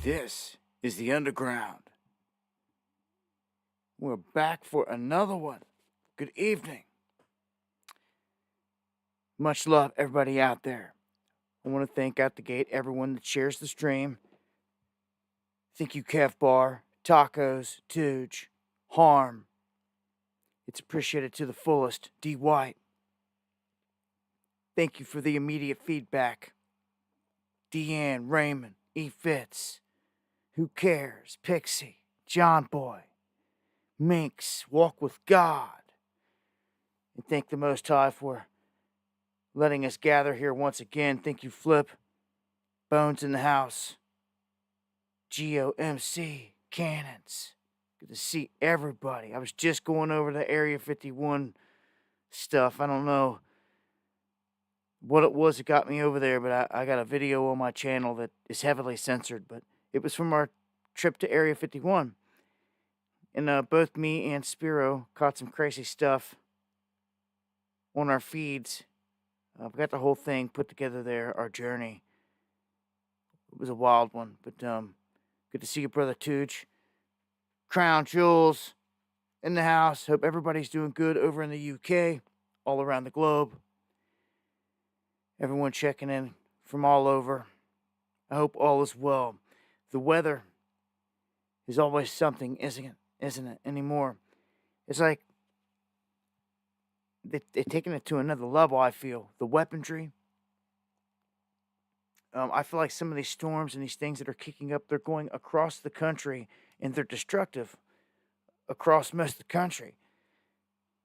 This is the Underground. We're back for another one. Good evening. Much love, everybody out there. I want to thank out the gate everyone that shares the stream. Thank you, Kev Bar, Tacos, Tooge, Harm. It's appreciated to the fullest. D. White. Thank you for the immediate feedback. Deanne, Raymond, E. Fitz. Who Cares? Pixie, John Boy, Minx, Walk with God. And thank the Most High for letting us gather here once again. Thank you, Flip, Bones in the House, GOMC, Cannons. Good to see everybody. I was just going over the Area 51 stuff. I don't know what it was that got me over there, but I got a video on my channel that is heavily censored, but it was from our trip to Area 51. And both me and Spiro caught some crazy stuff on our feeds. We got the whole thing put together there, our journey. It was a wild one, but good to see you, Brother Tooch. Crown Jewels in the house. Hope everybody's doing good over in the UK, all around the globe. Everyone checking in from all over. I hope all is well. The weather is always something, isn't it, anymore? It's like they're taking it to another level, I feel. The weaponry. I feel like some of these storms and these things that are kicking up, they're going across the country, and they're destructive across most of the country.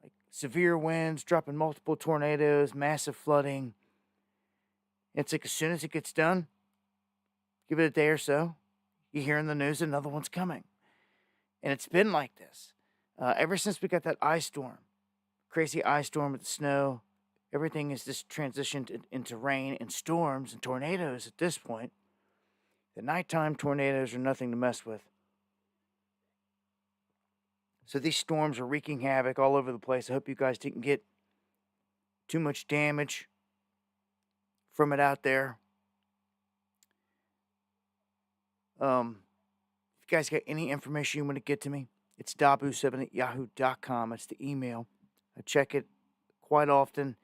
Like severe winds, dropping multiple tornadoes, massive flooding. It's like as soon as it gets done, give it a day or so, you hear in the news another one's coming. And it's been like this. Ever since we got that ice storm, crazy ice storm with the snow, everything is just transitioned into rain and storms and tornadoes at this point. The nighttime tornadoes are nothing to mess with. So these storms are wreaking havoc all over the place. I hope you guys didn't get too much damage from it out there. If you guys got any information you want to get to me, it's dabu7@yahoo.com. It's the email. I check it quite often.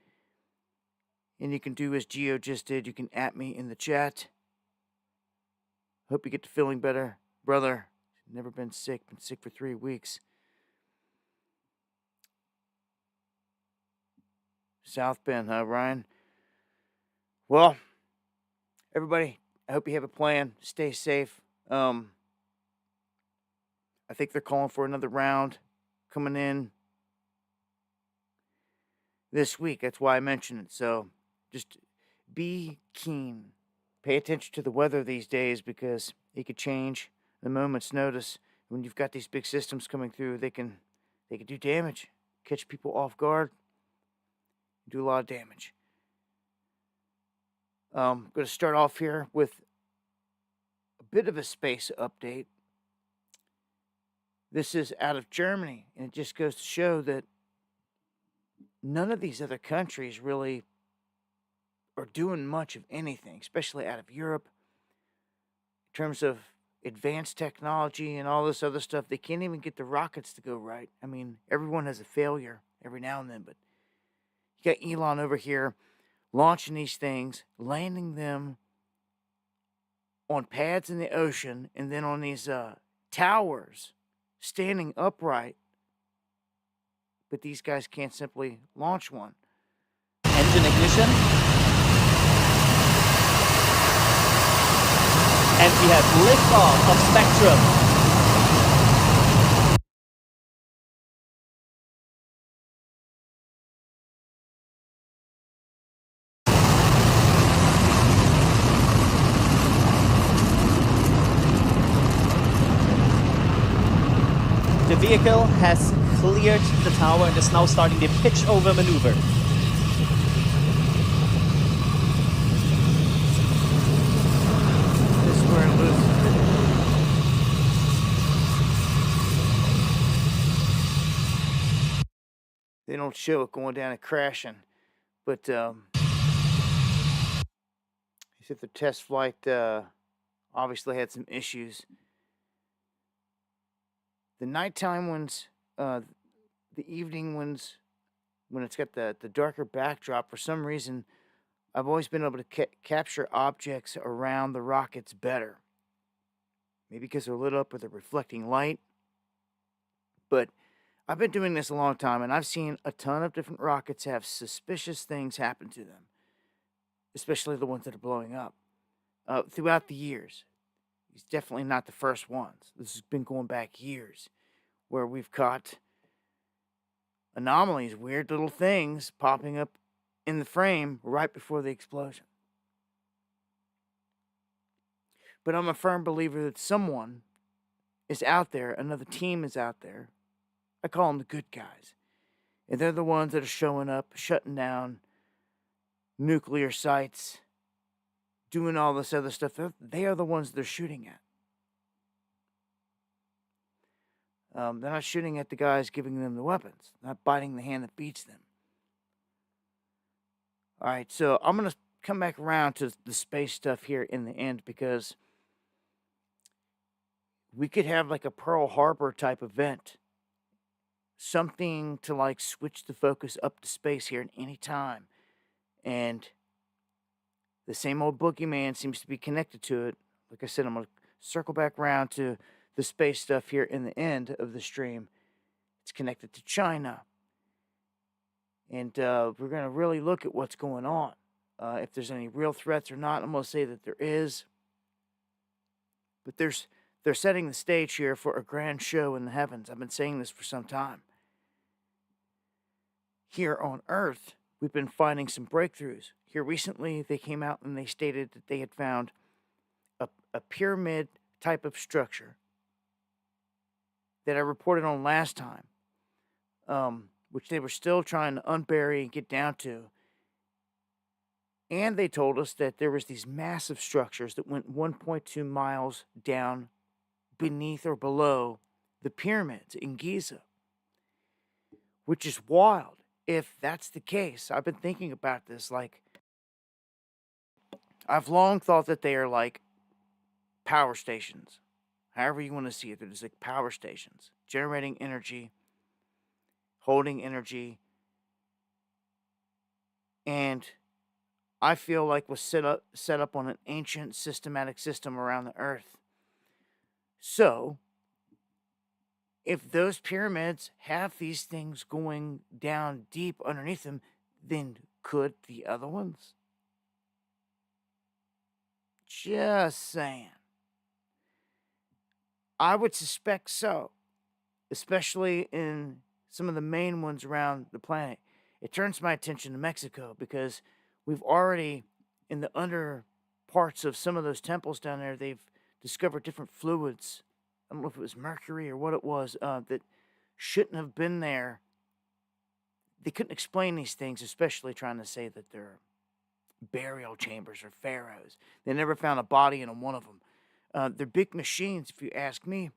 And you can do as Geo just did. You can @me in the chat. Hope you get to feeling better. Brother, never been sick for 3 weeks. South Bend, huh, Ryan? Well, everybody, I hope you have a plan. Stay safe. I think they're calling for another round coming in this week. That's why I mentioned it. So just be keen. Pay attention to the weather these days because it could change at a moment's notice. When you've got these big systems coming through, they can do damage, catch people off guard, do a lot of damage. I'm going to start off here with a bit of a space update. This is out of Germany, and it just goes to show that none of these other countries really are doing much of anything, especially out of Europe, in terms of advanced technology and all this other stuff. They can't even get the rockets to go right. I mean, everyone has a failure every now and then, but you got Elon over here launching these things, landing them on pads in the ocean, and then on these towers, standing upright. But these guys can't simply launch one. Engine ignition. And we have liftoff of Spectrum. The vehicle has cleared the tower and is now starting the pitch over maneuver. This is where it loses. They don't show it going down and crashing, but he said the test flight obviously had some issues. The nighttime ones, the evening ones, when it's got the darker backdrop, for some reason, I've always been able to capture objects around the rockets better. Maybe because they're lit up with a reflecting light. But I've been doing this a long time, and I've seen a ton of different rockets have suspicious things happen to them, especially the ones that are blowing up throughout the years. He's definitely not the first ones. This has been going back years, where we've caught anomalies, weird little things popping up in the frame right before the explosion. But I'm a firm believer that someone is out there, another team is out there. I call them the good guys. And they're the ones that are showing up, shutting down nuclear sites, doing all this other stuff. They are the ones they're shooting at. They're not shooting at the guys giving them the weapons, not biting the hand that beats them. All right, so I'm going to come back around to the space stuff here in the end, because we could have like a Pearl Harbor type event. Something to like switch the focus up to space here at any time. And the same old boogeyman seems to be connected to it. Like I said, I'm going to circle back around to the space stuff here in the end of the stream. It's connected to China. And we're going to really look at what's going on. If there's any real threats or not, I'm going to say that there is. But they're setting the stage here for a grand show in the heavens. I've been saying this for some time. Here on Earth, we've been finding some breakthroughs. Here recently, they came out and they stated that they had found a pyramid type of structure that I reported on last time, which they were still trying to unbury and get down to. And they told us that there was these massive structures that went 1.2 miles down beneath or below the pyramids in Giza, which is wild. If that's the case, I've been thinking about this. Like, I've long thought that they are like power stations. However you want to see it, they're just like power stations, generating energy, holding energy. And I feel like was set up on an ancient systematic system around the earth. So, if those pyramids have these things going down deep underneath them, then could the other ones? Just saying. I would suspect so, especially in some of the main ones around the planet. It turns my attention to Mexico because we've already, in the under parts of some of those temples down there, they've discovered different fluids. I don't know if it was mercury or what it was, that shouldn't have been there. They couldn't explain these things, especially trying to say that they're burial chambers or pharaohs. They never found a body in one of them. They're big machines, if you ask me.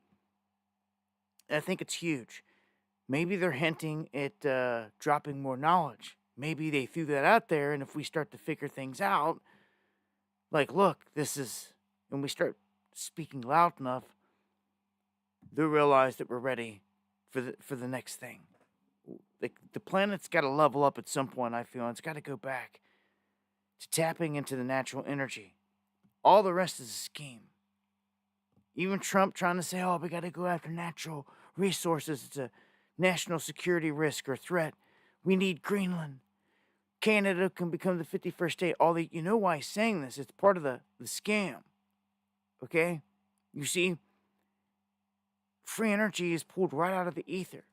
And I think it's huge. Maybe they're hinting at dropping more knowledge. Maybe they threw that out there, and if we start to figure things out, like, look, this is, and we start speaking loud enough, they'll realize that we're ready for the next thing. Like, the planet's got to level up at some point, I feel, and it's got to go back to tapping into the natural energy. All the rest is a scheme. Even Trump trying to say, oh, we got to go after natural resources. It's a national security risk or threat. We need Greenland. Canada can become the 51st state. You know why he's saying this. It's part of the scam. Okay? You see, free energy is pulled right out of the ether.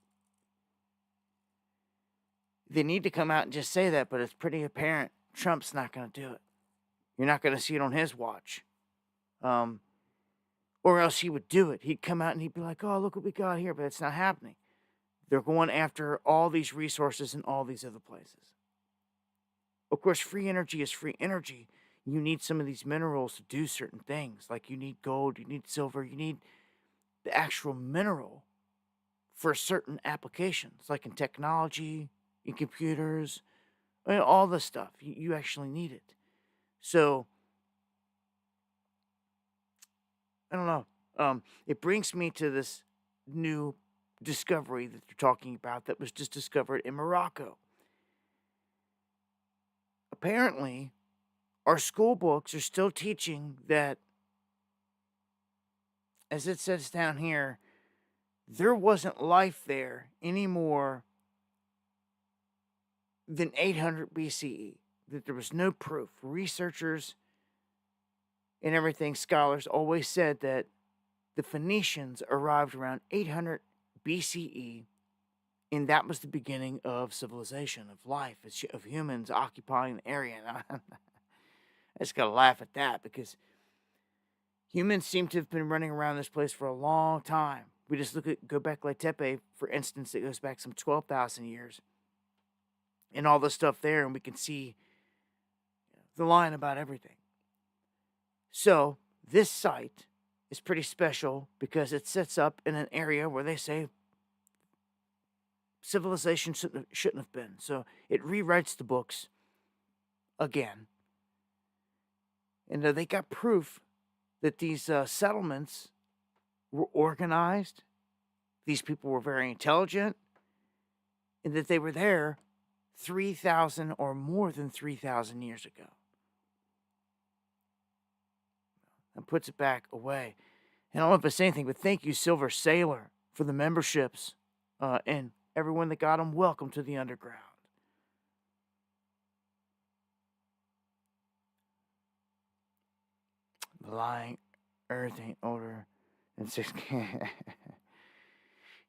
They need to come out and just say that, but it's pretty apparent Trump's not going to do it. You're not going to see it on his watch. Or else he would do it. He'd come out and he'd be like, oh, look what we got here, but it's not happening. They're going after all these resources in all these other places. Of course, free energy is free energy. You need some of these minerals to do certain things. Like you need gold, you need silver, you need the actual mineral for certain applications, like in technology, in computers, all this stuff. You actually need it. So, I don't know. It brings me to this new discovery that they're talking about that was just discovered in Morocco. Apparently, our school books are still teaching that, as it says down here, there wasn't life there anymore than 800 BCE. That there was no proof. Researchers and everything, scholars always said that the Phoenicians arrived around 800 BCE, and that was the beginning of civilization, of life, of humans occupying the area. And I just gotta laugh at that because humans seem to have been running around this place for a long time. We just look at Göbekli Tepe, for instance, it goes back some 12,000 years, and all the stuff there, and we can see the line about everything. So this site is pretty special because it sets up in an area where they say civilization shouldn't have been. So it rewrites the books again. And they got proof that these settlements were organized, these people were very intelligent, and that they were there 3,000 or more than 3,000 years ago. And puts it back away. And I don't know if I say anything, but thank you, Silver Sailor, for the memberships. And everyone that got them, welcome to the underground. The lying earth ain't older than 6.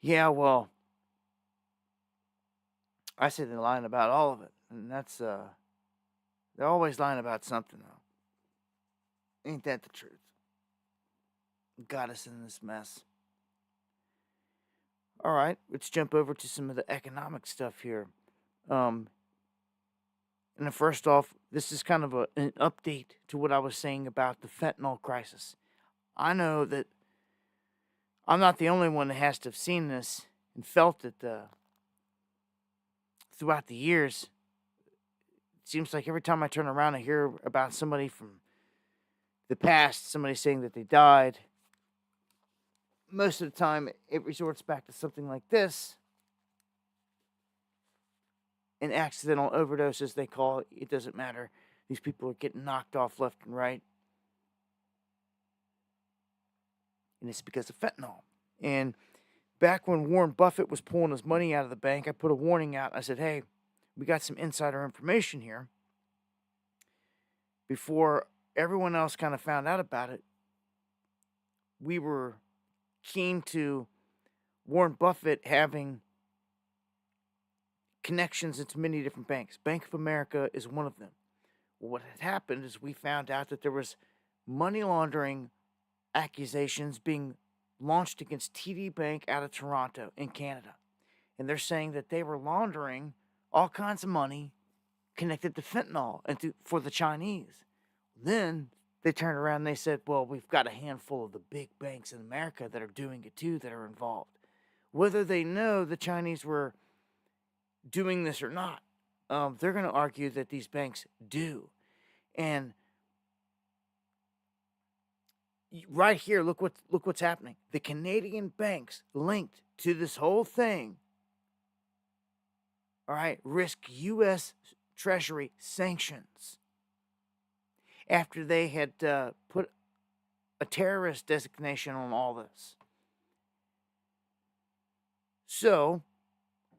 Yeah, well, I say they're lying about all of it. And that's, they're always lying about something, though. Ain't that the truth? Got us in this mess. All right, let's jump over to some of the economic stuff here. And then first off, this is kind of an update to what I was saying about the fentanyl crisis. I know that I'm not the only one that has to have seen this and felt it throughout the years. It seems like every time I turn around, I hear about somebody from the past, somebody saying that they died. Most of the time, it resorts back to something like this. An accidental overdose, as they call it. It doesn't matter. These people are getting knocked off left and right. And it's because of fentanyl. And back when Warren Buffett was pulling his money out of the bank, I put a warning out. I said, hey, we got some insider information here. Before everyone else kind of found out about it, we were keen to Warren Buffett having connections into many different banks. Bank of America is one of them. Well, what had happened is we found out that there was money laundering accusations being launched against TD Bank out of Toronto in Canada. And they're saying that they were laundering all kinds of money connected to fentanyl and for the Chinese. Then they turned around and they said, well, we've got a handful of the big banks in America that are doing it too, that are involved. Whether they know the Chinese were doing this or not, they're going to argue that these banks do. And right here, look what's happening. The Canadian banks linked to this whole thing, all right, risk U.S. Treasury sanctions after they had put a terrorist designation on all this. So,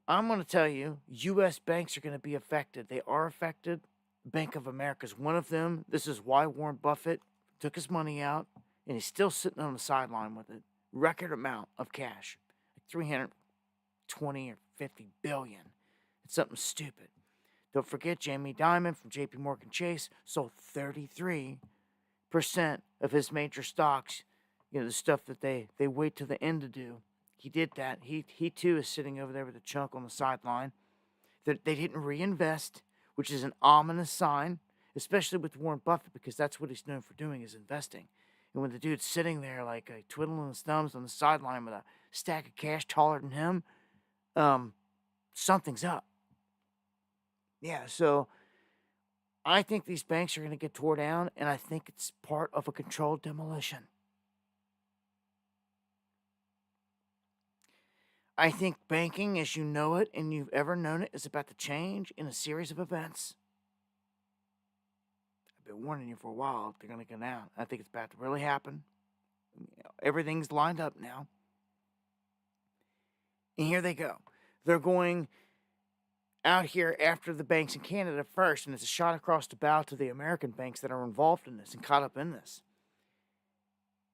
I'm going to tell you, U.S. banks are going to be affected. They are affected. Bank of America is one of them. This is why Warren Buffett took his money out, and he's still sitting on the sideline with it. Record amount of cash, like 320 or 50 billion. It's something stupid. Don't forget, Jamie Dimon from JP Morgan Chase sold 33% of his major stocks. You know, the stuff that they wait till the end to do. He did that. He too is sitting over there with a chunk on the sideline. That they didn't reinvest, which is an ominous sign, especially with Warren Buffett, because that's what he's known for doing, is investing. And when the dude's sitting there like twiddling his thumbs on the sideline with a stack of cash taller than him, something's up. Yeah, so I think these banks are going to get tore down, and I think it's part of a controlled demolition. I think banking as you know it and you've ever known it is about to change in a series of events. I've been warning you for a while. They're going to go down. I think it's about to really happen. Everything's lined up now. And here they go. They're going out here after the banks in Canada first, and it's a shot across the bow to the American banks that are involved in this and caught up in this.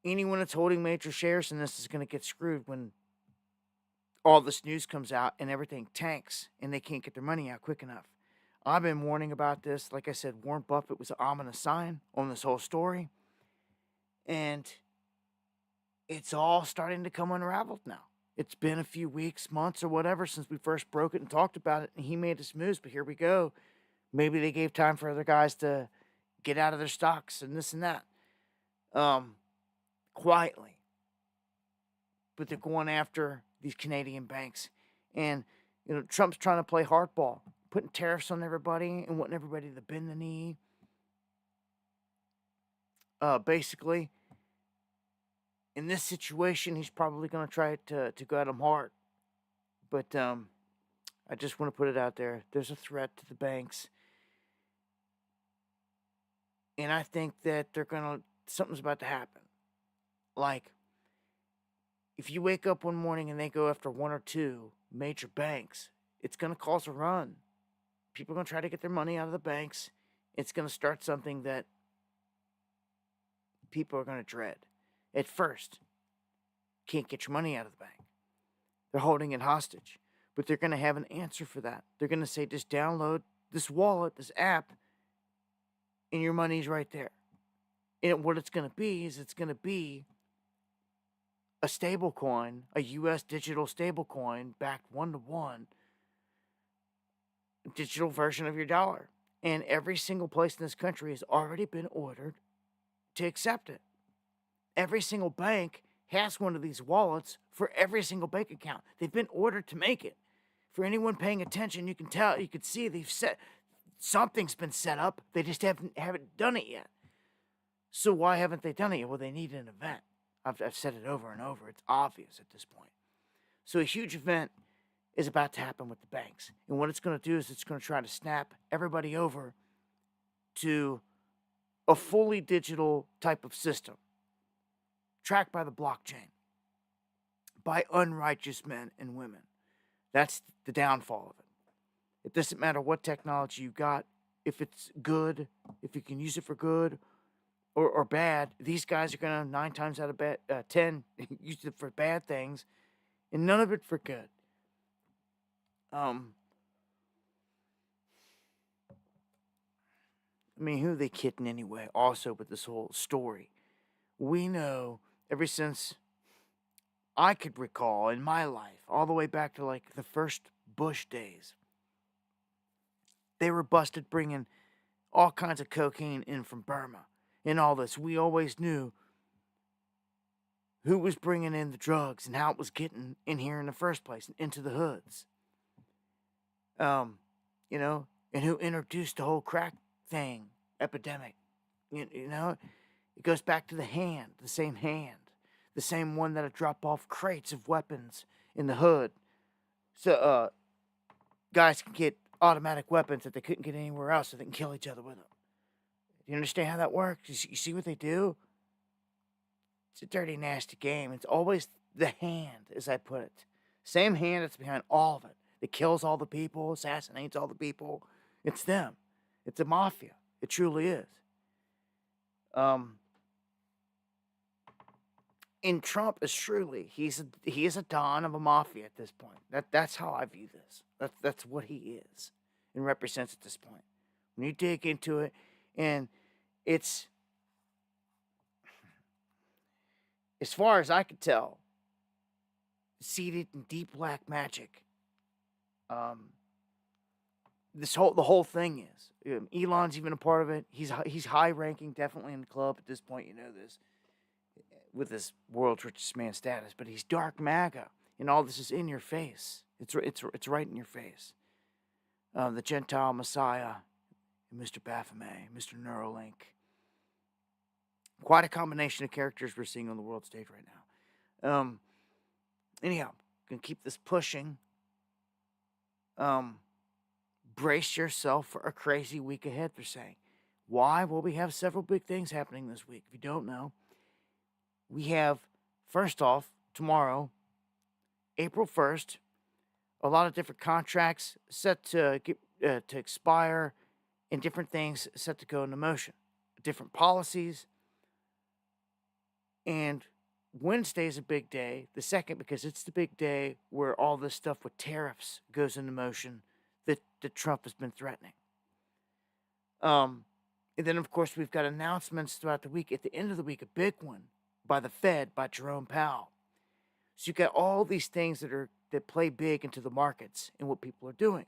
Anyone that's holding major shares in this is going to get screwed when all this news comes out and everything tanks and they can't get their money out quick enough. I've been warning about this. Like I said, Warren Buffett was an ominous sign on this whole story. And it's all starting to come unraveled now. It's been a few weeks, months, or whatever since we first broke it and talked about it, and he made his moves, but here we go. Maybe they gave time for other guys to get out of their stocks and this and that. Quietly. But they're going after these Canadian banks. And, Trump's trying to play hardball, putting tariffs on everybody and wanting everybody to bend the knee. Basically, in this situation, he's probably going to try to go at them hard. But I just want to put it out there. There's a threat to the banks. And I think that something's about to happen. Like, if you wake up one morning and they go after one or two major banks, it's going to cause a run. People are going to try to get their money out of the banks. It's going to start something that people are going to dread. At first, can't get your money out of the bank. They're holding it hostage. But they're going to have an answer for that. They're going to say, just download this wallet, this app, and your money's right there. And what it's going to be is it's going to be a stable coin, a U.S. digital stable coin, backed 1-to-1, digital version of your dollar. And every single place in this country has already been ordered to accept it. Every single bank has one of these wallets for every single bank account. They've been ordered to make it. For anyone paying attention, you can see something's been set up. They just haven't done it yet. So why haven't they done it yet? Well, they need an event. I've said it over and over. It's obvious at this point. So a huge event is about to happen with the banks. And what it's going to do is it's going to try to snap everybody over to a fully digital type of system, tracked by the blockchain, by unrighteous men and women. That's the downfall of it. It doesn't matter what technology you got, if it's good, if you can use it for good or bad. These guys are going to 9 times out of 10 use it for bad things, and none of it for good. Who are they kidding anyway? Also, with this whole story, we know ever since I could recall in my life, all the way back to like the first Bush days, they were busted bringing all kinds of cocaine in from Burma and all this. We always knew who was bringing in the drugs and how it was getting in here in the first place, into the hoods. And who introduced the whole crack thing, epidemic. It goes back to the same one that'd drop off crates of weapons in the hood. So, guys can get automatic weapons that they couldn't get anywhere else, so they can kill each other with them. You understand how that works? You see what they do? It's a dirty, nasty game. It's always the hand, as I put it. Same hand that's behind all of it. That kills all the people, assassinates all the people. It's them. It's a mafia. It truly is. And Trump is truly, he is a don of a mafia at this point. That's how I view this. That's what he is and represents at this point. When you dig into it, and it's, as far as I could tell, seated in deep black magic. The whole thing is. Elon's even a part of it. He's high ranking, definitely in the club at this point. You know this, with his world's richest man status. But he's dark MAGA, and all this is in your face. It's right in your face. The Gentile Messiah, Mr. Baphomet, Mr. Neuralink. Quite a combination of characters we're seeing on the world stage right now. Anyhow, Gonna keep this pushing. Brace yourself for a crazy week ahead, they're saying. Why? Well, we have several big things happening this week. If you don't know, we have, first off, tomorrow, April 1st, a lot of different contracts set to expire and different things set to go into motion. Different policies. And Wednesday is a big day. The second, because it's the big day where all this stuff with tariffs goes into motion that Trump has been threatening. And then, of course, we've got announcements throughout the week. At the end of the week, a big one by the Fed, by Jerome Powell. So you got all these things that play big into the markets and what people are doing.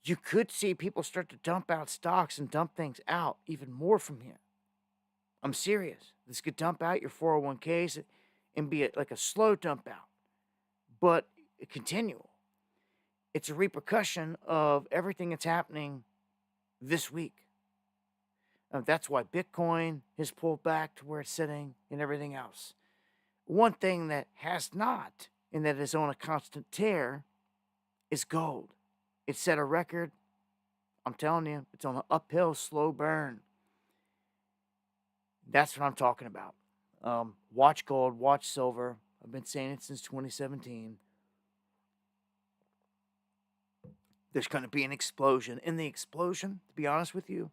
You could see people start to dump out stocks and dump things out even more from here. I'm serious. This could dump out your 401ks and be like a slow dump out, but continual. It's a repercussion of everything that's happening this week. That's why Bitcoin has pulled back to where it's sitting and everything else. One thing that has not, and that is on a constant tear, is gold. It set a record. I'm telling you, it's on an uphill, slow burn. That's what I'm talking about. Watch gold, watch silver. I've been saying it since 2017. There's going to be an explosion. And the explosion, to be honest with you,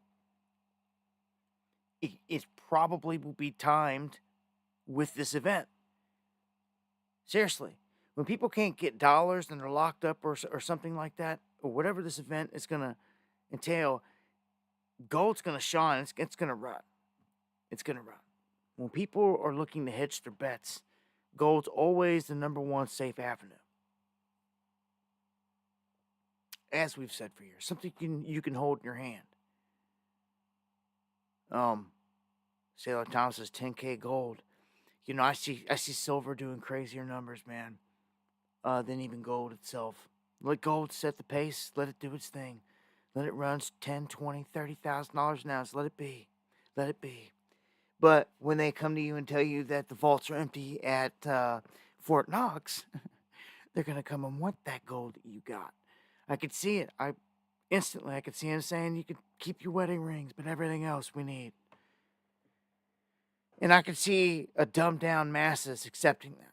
it probably will be timed with this event. Seriously. When people can't get dollars and they're locked up or something like that, or whatever this event is going to entail, gold's going to shine. It's going to run. It's going to run. When people are looking to hedge their bets, gold's always the number one safe avenue. As we've said for years, something you can hold in your hand. Sailor Tom says 10K gold. You know, I see silver doing crazier numbers, man, than even gold itself. Let gold set the pace. Let it do its thing. Let it run $10,000, $20,000, $30,000 an ounce. Let it be. Let it be. But when they come to you and tell you that the vaults are empty at Fort Knox, they're going to come and want that gold that you got. I could see it. I could see him saying you could keep your wedding rings, but everything else we need. And I could see a dumbed down masses accepting that.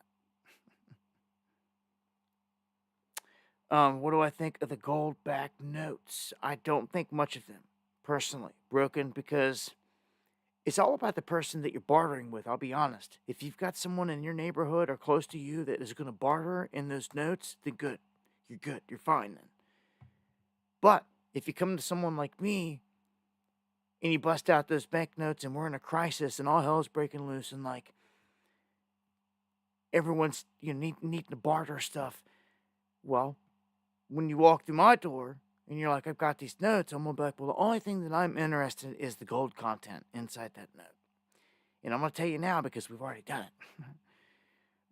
What do I think of the gold-backed notes? I don't think much of them, personally. Broken because it's all about the person that you're bartering with, I'll be honest. If you've got someone in your neighborhood or close to you that is going to barter in those notes, then good. You're good. You're fine then. But if you come to someone like me and you bust out those banknotes and we're in a crisis and all hell's breaking loose and like everyone's needing to barter stuff, well, when you walk through my door and you're like, I've got these notes, I'm going to be like, well, the only thing that I'm interested in is the gold content inside that note. And I'm going to tell you now because we've already done it.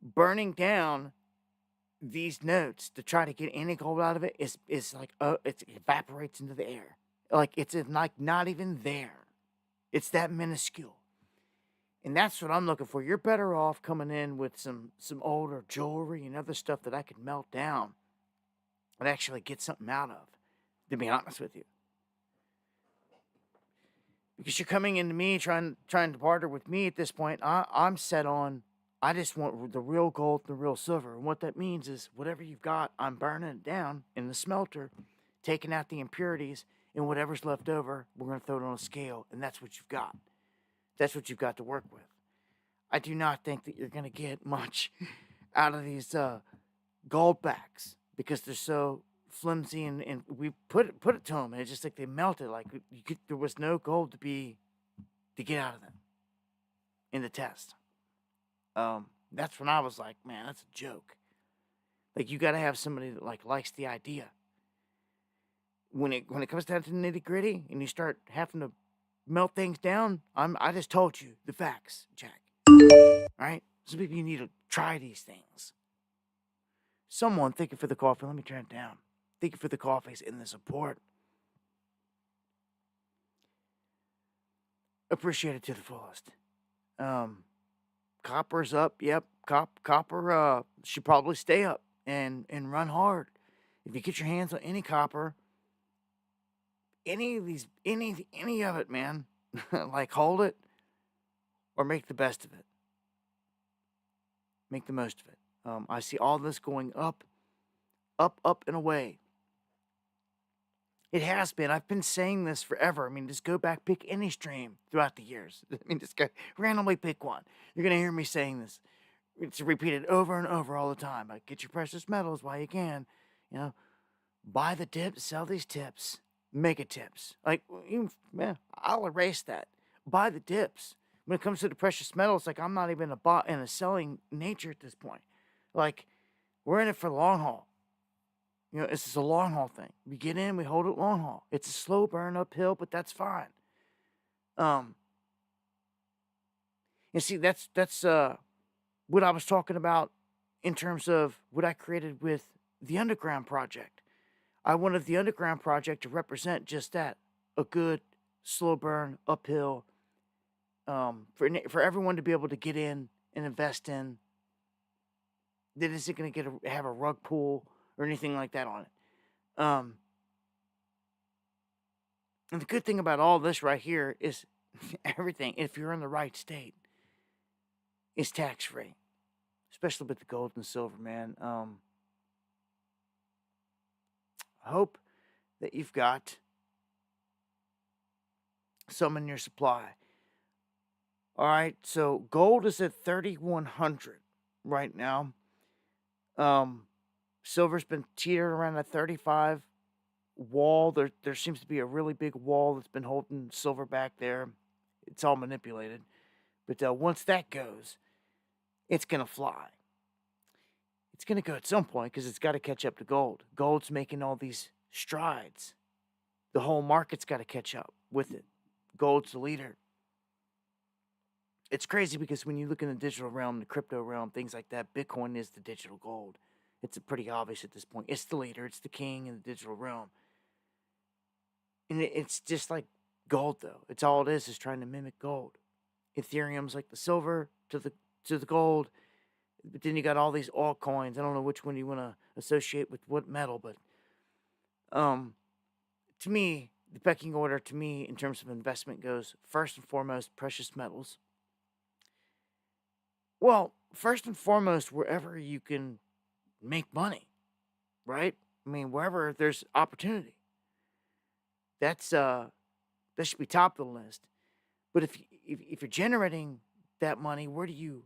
Burning down these notes to try to get any gold out of it is like, it evaporates into the air. Like, it's like not even there. It's that minuscule. And that's what I'm looking for. You're better off coming in with some older jewelry and other stuff that I could melt down and actually get something out of, to be honest with you. Because you're coming into me trying to barter with me at this point. I'm set on, I just want the real gold, the real silver. And what that means is whatever you've got, I'm burning it down in the smelter, taking out the impurities, and whatever's left over, we're going to throw it on a scale, and that's what you've got. That's what you've got to work with. I do not think that you're going to get much out of these gold backs because they're so flimsy, and we put it to them, and it's just like they melted. Like there was no gold to get out of them in the test. That's when I was like, man, that's a joke. Like, you got to have somebody that likes the idea. When it comes down to the nitty gritty and you start having to melt things down, I just told you the facts, Jack. All right? Some people, you need to try these things. Someone, thank you for the coffee. Let me turn it down. Thank you for the coffees and the support. Appreciate it to the fullest. Copper's up, yep. copper should probably stay up and run hard. If you get your hands on any copper, any of it, man, like hold it or make the best of it. Make the most of it. I see all this going up, and away. It has been. I've been saying this forever. I mean, just go back, pick any stream throughout the years. I mean, just go randomly pick one. You're going to hear me saying this. It's repeated over and over all the time. Like, get your precious metals while you can. You know, buy the dips, sell these tips, mega tips. Like, man, I'll erase that. Buy the dips. When it comes to the precious metals, like, I'm not even a bot in a selling nature at this point. Like, we're in it for the long haul. You know, this is a long haul thing. We get in, we hold it long haul. It's a slow burn uphill, but that's fine. And see, that's what I was talking about in terms of what I created with the Underground Project. I wanted the Underground Project to represent just that, a good slow burn uphill, for everyone to be able to get in and invest in. That isn't going to have a rug pull or anything like that on it. And the good thing about all this right here is everything, if you're in the right state, is tax-free. Especially with the gold and silver, man. I hope that you've got some in your supply. All right, so gold is at 3,100 right now. Silver's been teetering around a 35 wall. There seems to be a really big wall that's been holding silver back there. It's all manipulated. But once that goes, it's going to fly. It's going to go at some point because it's got to catch up to gold. Gold's making all these strides. The whole market's got to catch up with it. Gold's the leader. It's crazy because when you look in the digital realm, the crypto realm, things like that, Bitcoin is the digital gold. It's pretty obvious at this point. It's the leader. It's the king in the digital realm. And it's just like gold, though. It's all it is trying to mimic gold. Ethereum's like the silver to the gold. But then you got all these altcoins. I don't know which one you want to associate with what metal, but to me, the pecking order to me in terms of investment goes first and foremost precious metals. Well, first and foremost, wherever you can make money, right? I mean, wherever there's opportunity. That should be top of the list. But if you're generating that money, where do you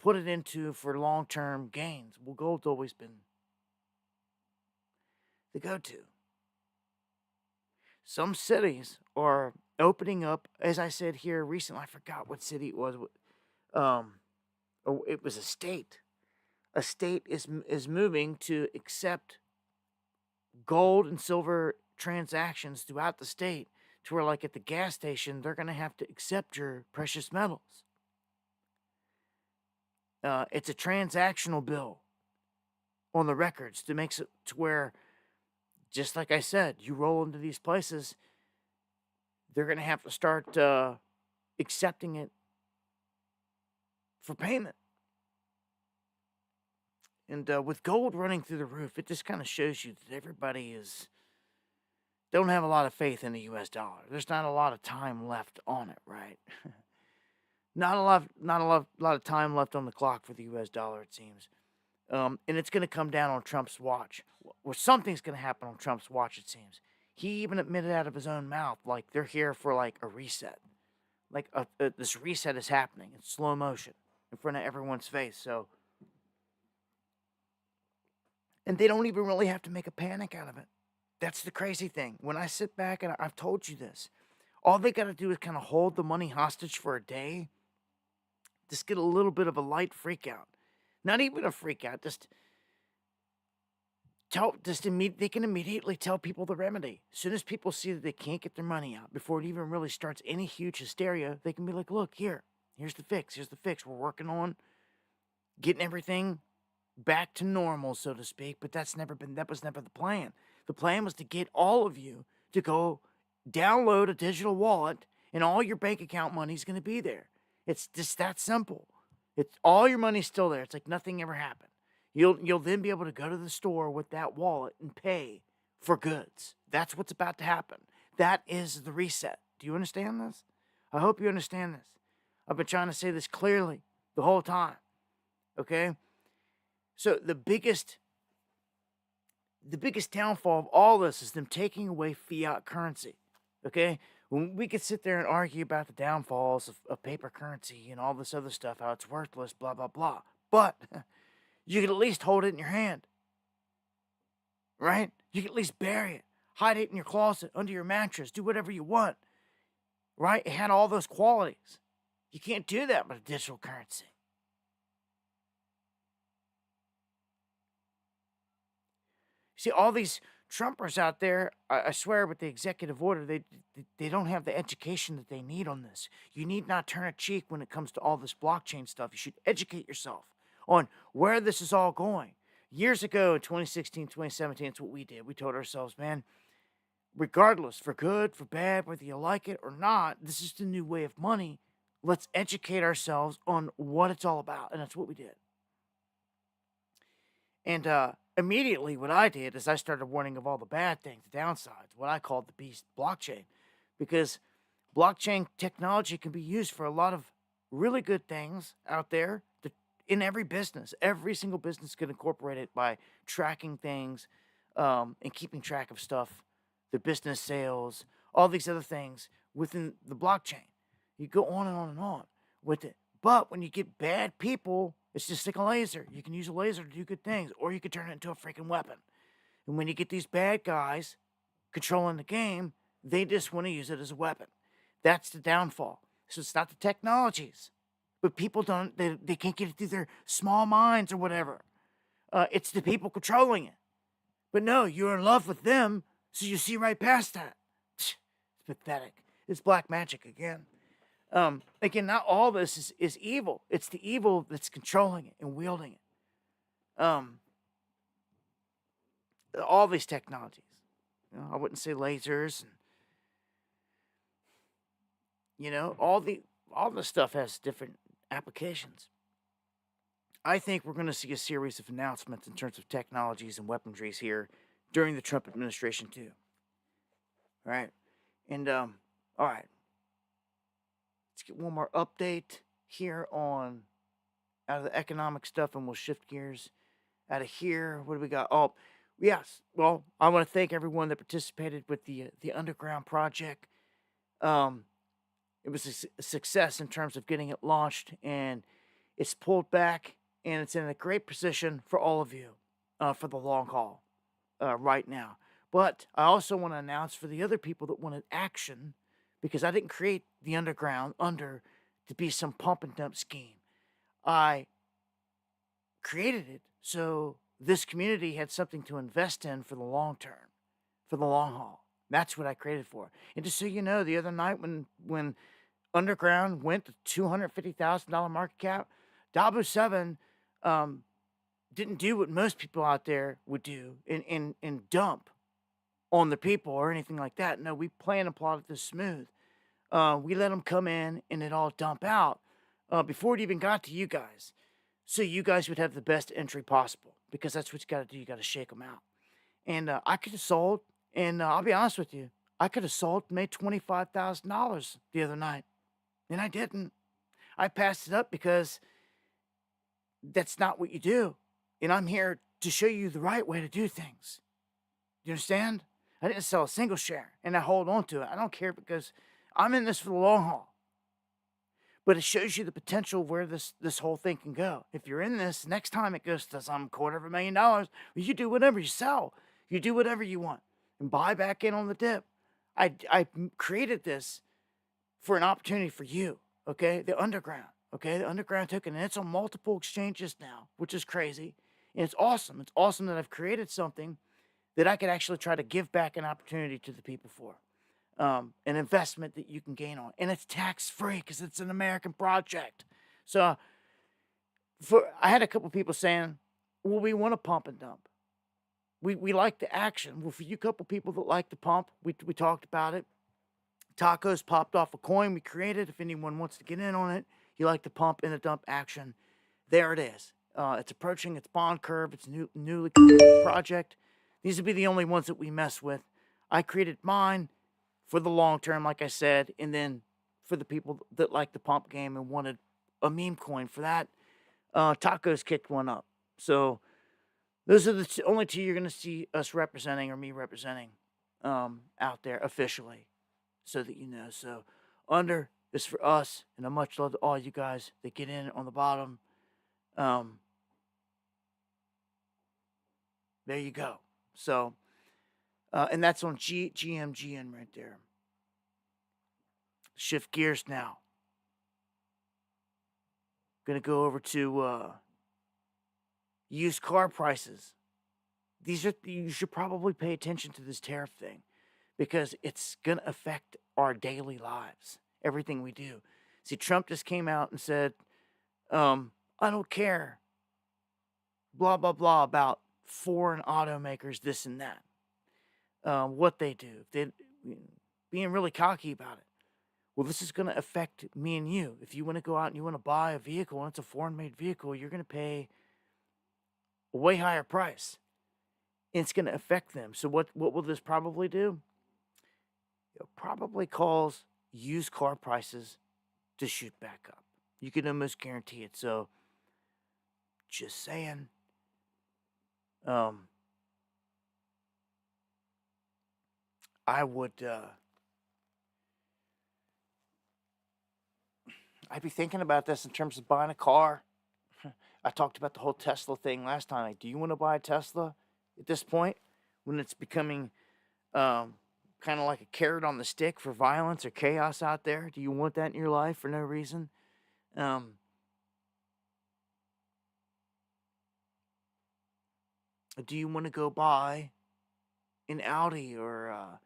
put it into for long-term gains? Well, gold's always been the go-to. Some cities are opening up, as I said here recently. I forgot what city it was. It was a state. A state is moving to accept gold and silver transactions throughout the state, to where, like, at the gas station, they're going to have to accept your precious metals. It's a transactional bill on the records to make it to where, just like I said, you roll into these places, they're going to have to start accepting it for payment. And with gold running through the roof, it just kind of shows you that everybody don't have a lot of faith in the U.S. dollar. There's not a lot of time left on it, right? Not a lot of time left on the clock for the U.S. dollar, it seems. And it's going to come down on Trump's watch. Or something's going to happen on Trump's watch, it seems. He even admitted out of his own mouth, like, they're here for, like, a reset. Like, this reset is happening in slow motion in front of everyone's face, so. And they don't even really have to make a panic out of it. That's the crazy thing. When I sit back, and I've told you this, all they got to do is kind of hold the money hostage for a day. Just get a little bit of a light freak out. Not even a freak out. They can immediately tell people the remedy. As soon as people see that they can't get their money out, before it even really starts any huge hysteria, they can be like, look, here's the fix. Here's the fix. We're working on getting everything back to normal, so to speak. But that was never the plan. The plan was to get all of you to go download a digital wallet, and all your bank account money is going to be there. It's just that simple. It's all your money's still there. It's like nothing ever happened. You'll then be able to go to the store with that wallet and pay for goods. That's what's about to happen. That is the reset. Do you understand this? I hope you understand this. I've been trying to say this clearly the whole time. Okay? So the biggest downfall of all this is them taking away fiat currency. Okay? When we could sit there and argue about the downfalls of paper currency and all this other stuff, how it's worthless, blah, blah, blah. But you could at least hold it in your hand. Right? You can at least bury it. Hide it in your closet, under your mattress. Do whatever you want. Right? It had all those qualities. You can't do that with a digital currency. See, all these Trumpers out there, I swear with the executive order, they don't have the education that they need on this. You need not turn a cheek when it comes to all this blockchain stuff. You should educate yourself on where this is all going. Years ago, in 2016, 2017, it's what we did. We told ourselves, man, regardless, for good, for bad, whether you like it or not, this is the new way of money. Let's educate ourselves on what it's all about. And that's what we did. And immediately what I did is I started warning of all the bad things, the downsides, what I called the beast blockchain. Because blockchain technology can be used for a lot of really good things out there in every business. Every single business can incorporate it by tracking things and keeping track of stuff, the business sales, all these other things within the blockchain. You go on and on and on with it. But when you get bad people, it's just like a laser. You can use a laser to do good things, or you could turn it into a freaking weapon. And when you get these bad guys controlling the game, they just want to use it as a weapon. That's the downfall. So it's not the technologies, but people they can't get it through their small minds or whatever. It's the people controlling it. But no, you're in love with them, so you see right past that. It's pathetic. It's black magic again. Again, not all this is evil. It's the evil that's controlling it and wielding it. All these technologies. I wouldn't say lasers. And, all the stuff has different applications. I think we're going to see a series of announcements in terms of technologies and weaponries here during the Trump administration too. All right. And, all right. Let's get one more update here on out of the economic stuff, and we'll shift gears out of here. What do we got? Oh, yes. Well, I want to thank everyone that participated with the Underground project. It was a success in terms of getting it launched, and it's pulled back, and it's in a great position for all of you for the long haul right now. But I also want to announce for the other people that wanted action, because I didn't create the Underground to be some pump and dump scheme. I created it so this community had something to invest in for the long term, for the long haul. That's what I created for. And just so you know, the other night when Underground went to $250,000 market cap, Dabu 7 didn't do what most people out there would do and dump on the people or anything like that. No, we planned and plotted this smooth. We let them come in and it all dump out before it even got to you guys. So you guys would have the best entry possible, because that's what you got to do. You got to shake them out. And I could have sold, and I'll be honest with you, I could have sold and made $25,000 the other night. And I didn't. I passed it up because that's not what you do. And I'm here to show you the right way to do things. You understand? I didn't sell a single share, and I hold on to it. I don't care, because I'm in this for the long haul. But it shows you the potential where this whole thing can go. If you're in this, next time it goes to some $250,000, you do whatever. You sell. You do whatever you want and buy back in on the dip. I created this for an opportunity for you, okay? The Underground, okay? The Underground token, and it's on multiple exchanges now, which is crazy. And it's awesome. It's awesome that I've created something that I could actually try to give back an opportunity to the people for. An investment that you can gain on. And it's tax-free because it's an American project. So I had a couple people saying, well, we want to pump and dump. We like the action. Well, for you couple people that like the pump, we talked about it. Tacos popped off a coin we created. If anyone wants to get in on it, you like the pump and the dump action. there it is. It's approaching its bond curve. It's newly project. These would be the only ones that we mess with. I created mine for the long term, like I said, and then for the people that like the pump game and wanted a meme coin for that, Tacos kicked one up. So those are the only two you're going to see us representing or me representing out there officially, so that you know. So under is for us, and a much love to all you guys that get in on the bottom. There you go. So, and that's on GMGN right there. Shift gears now. Gonna go over to used car prices. You should probably pay attention to this tariff thing, because it's gonna affect our daily lives, everything we do. See, Trump just came out and said, I don't care, blah, blah, blah, about foreign automakers, this and that, what they do. They're being really cocky about it. Well, this is going to affect me and you. If you want to go out and you want to buy a vehicle and it's a foreign-made vehicle, you're going to pay a way higher price. And it's going to affect them. So what will this probably do? It probably cause used car prices to shoot back up. You can almost guarantee it. So, just saying. I would, I'd be thinking about this in terms of buying a car. I talked about the whole Tesla thing last time. Like, do you want to buy a Tesla at this point, when it's becoming kind of like a carrot on the stick for violence or chaos out there? Do you want that in your life for no reason? Do you want to go buy an Audi or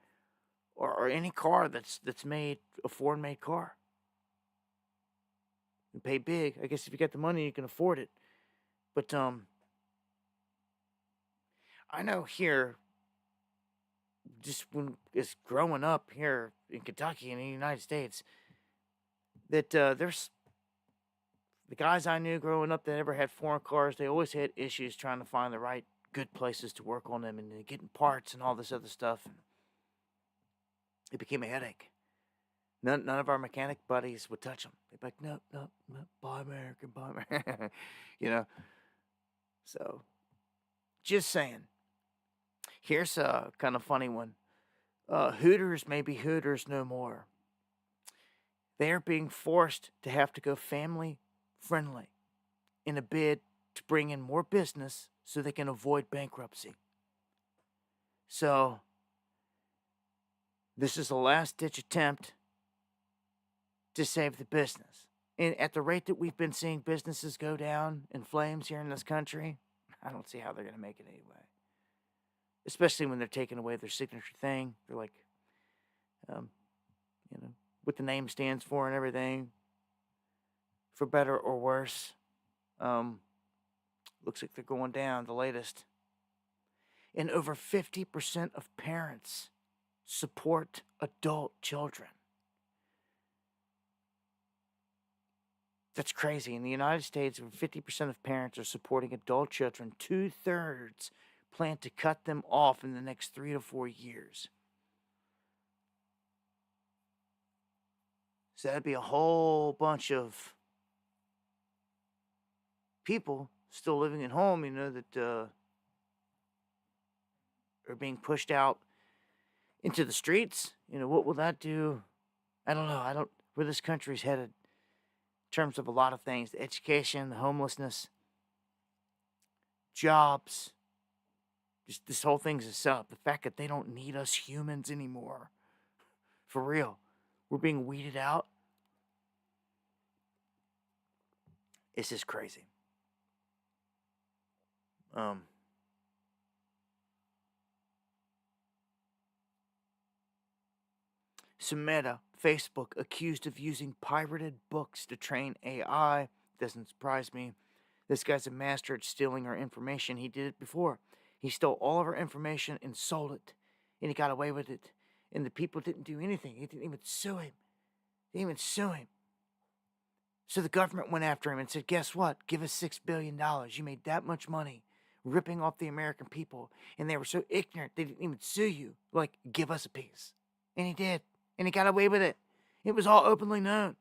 any car that's made, a foreign-made car? You pay big. I guess if you got the money, you can afford it. But I know here, just when it's growing up here in Kentucky and in the United States, that there's the guys I knew growing up that ever had foreign cars, they always had issues trying to find the right good places to work on them and getting parts and all this other stuff. And it became a headache. None of our mechanic buddies would touch them. They'd be like, no, buy American, buy American. You know? So, just saying. Here's a kind of funny one. Hooters may be Hooters no more. They are being forced to have to go family friendly in a bid to bring in more business so they can avoid bankruptcy. So, this is a last-ditch attempt to save the business. And at the rate that we've been seeing businesses go down in flames here in this country, I don't see how they're going to make it anyway. Especially when they're taking away their signature thing. They're like, what the name stands for and everything, for better or worse. Looks like they're going down, the latest. And over 50% of parents support adult children. That's crazy. In the United States, over 50% of parents are supporting adult children. 2/3 plan to cut them off in the next 3 to 4 years. So that'd be a whole bunch of people still living at home, that are being pushed out into the streets. What will that do? I don't know. Where this country's headed in terms of a lot of things: the education, the homelessness, jobs. Just this whole thing's a setup. The fact that they don't need us humans anymore. For real. We're being weeded out. It's just crazy. So Meta, Facebook, accused of using pirated books to train AI. Doesn't surprise me. This guy's a master at stealing our information. He did it before. He stole all of our information and sold it. And he got away with it. And the people didn't do anything. He didn't even sue him. So the government went after him and said, guess what? Give us $6 billion. You made that much money ripping off the American people. And they were so ignorant, they didn't even sue you. Like, give us a piece. And he did. And he got away with it. It was all openly known.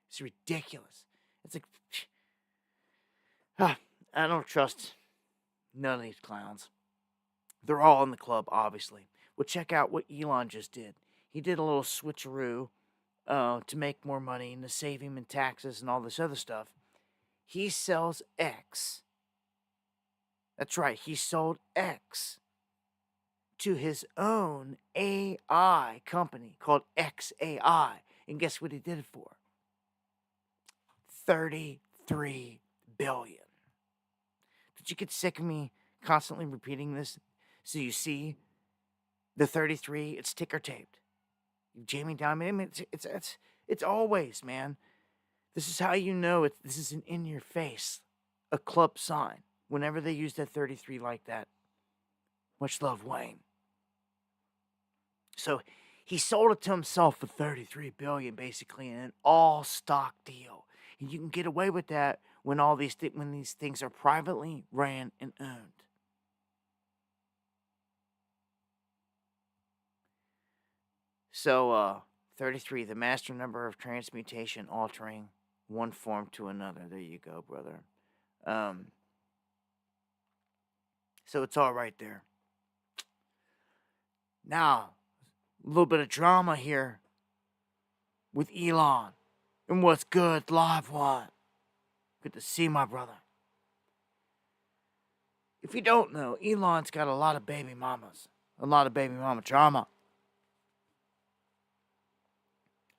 It's ridiculous. It's like, I don't trust none of these clowns. They're all in the club, obviously. Well, check out what Elon just did. He did a little switcheroo to make more money and to save him in taxes and all this other stuff. He sells X. That's right, he sold X to his own AI company called XAI. And guess what he did it for? $33 billion. Did you get sick of me constantly repeating this? So you see, the 33, it's ticker taped. Jamie Dimon, I mean, it's always, man. This is how you know this is an in your face, a club sign. Whenever they use that 33 like that. Much love, Wayne. So he sold it to himself for $33 billion, basically, in an all-stock deal. And you can get away with that when these things are privately ran and owned. So, 33, the master number of transmutation, altering one form to another. There you go, brother. So it's all right there. Now, a little bit of drama here with Elon. And what's good, live one? Good to see my brother. If you don't know, Elon's got a lot of baby mamas. A lot of baby mama drama.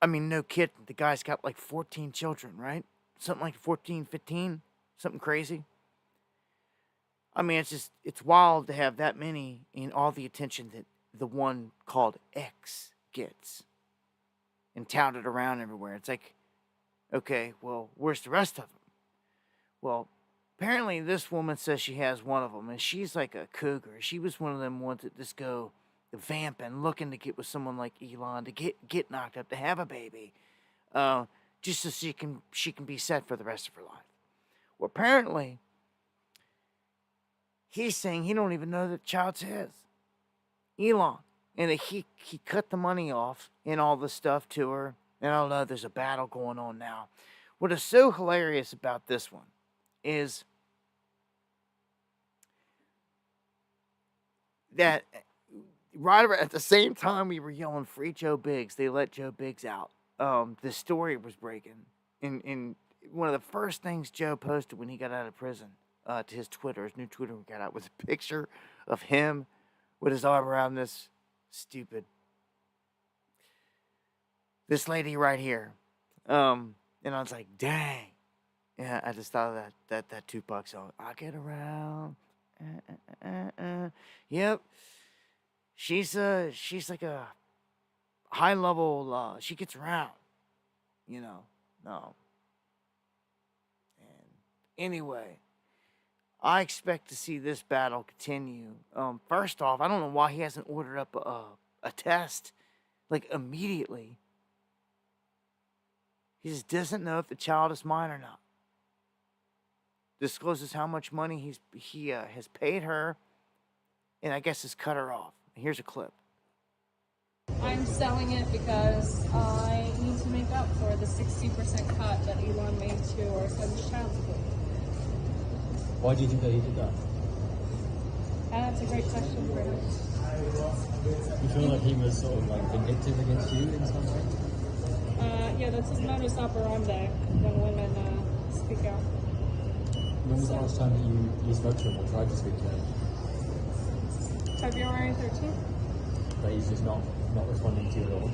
I mean, no kidding. The guy's got like 14 children, right? Something like 14, 15. Something crazy. I mean, it's wild to have that many and all the attention that the one called X gets. And touted around everywhere. It's like, okay, well, where's the rest of them? Well, apparently this woman says she has one of them, and she's like a cougar. She was one of them ones that just go vamping, looking to get with someone like Elon, to get knocked up, to have a baby, just so she can be set for the rest of her life. Well, apparently, he's saying he don't even know that the child's his. Elon. And that he cut the money off and all the stuff to her. And I don't know, there's a battle going on now. What is so hilarious about this one is that right around at the same time we were yelling free Joe Biggs, they let Joe Biggs out. The story was breaking. And one of the first things Joe posted when he got out of prison to his Twitter, his new Twitter he got out, was a picture of him with his arm around this lady right here. And I was like, dang. Yeah, I just thought of that Tupac song. I get around. Yep. She's like a high level, she gets around. You know. No. And anyway, I expect to see this battle continue. First off, I don't know why he hasn't ordered up a test, like, immediately. He just doesn't know if the child is mine or not. Discloses how much money he has paid her, and I guess has cut her off. Here's a clip. I'm selling it because I need to make up for the 60% cut that Elon made to our son's child support. Why do you think that he did that? That's a great question for him. You feel like he was sort of like vindictive against you in some way? Yeah, that's his modus operandi when women speak out. When was the last time that you spoke to him or tried to speak to him? February 13th. But he's just not responding to you at all?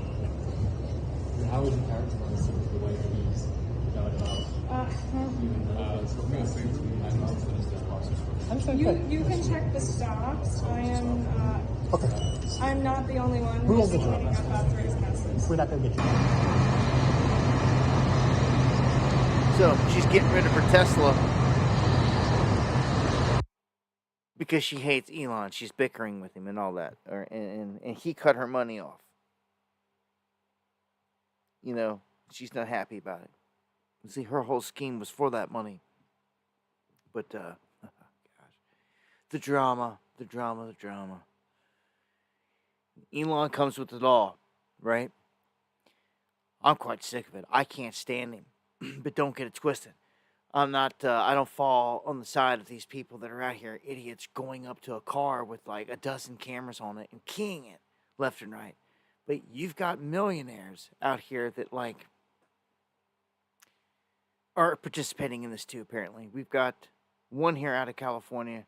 How would you characterize the way that he's going about you can check the stocks. I am I'm not the only one Who who's will get you pointing up? out Bartering's messes. We're not going to get you. So she's getting rid of her Tesla because she hates Elon. She's bickering with him and all that, and he cut her money off. You know, she's not happy about it. See, her whole scheme was for that money. But, gosh. The drama. Elon comes with it all, right? I'm quite sick of it. I can't stand him. But don't get it twisted. I'm not, I don't fall on the side of these people that are out here, idiots, going up to a car with like a dozen cameras on it and keying it left and right. But you've got millionaires out here that like are participating in this too, apparently. We've got one here out of California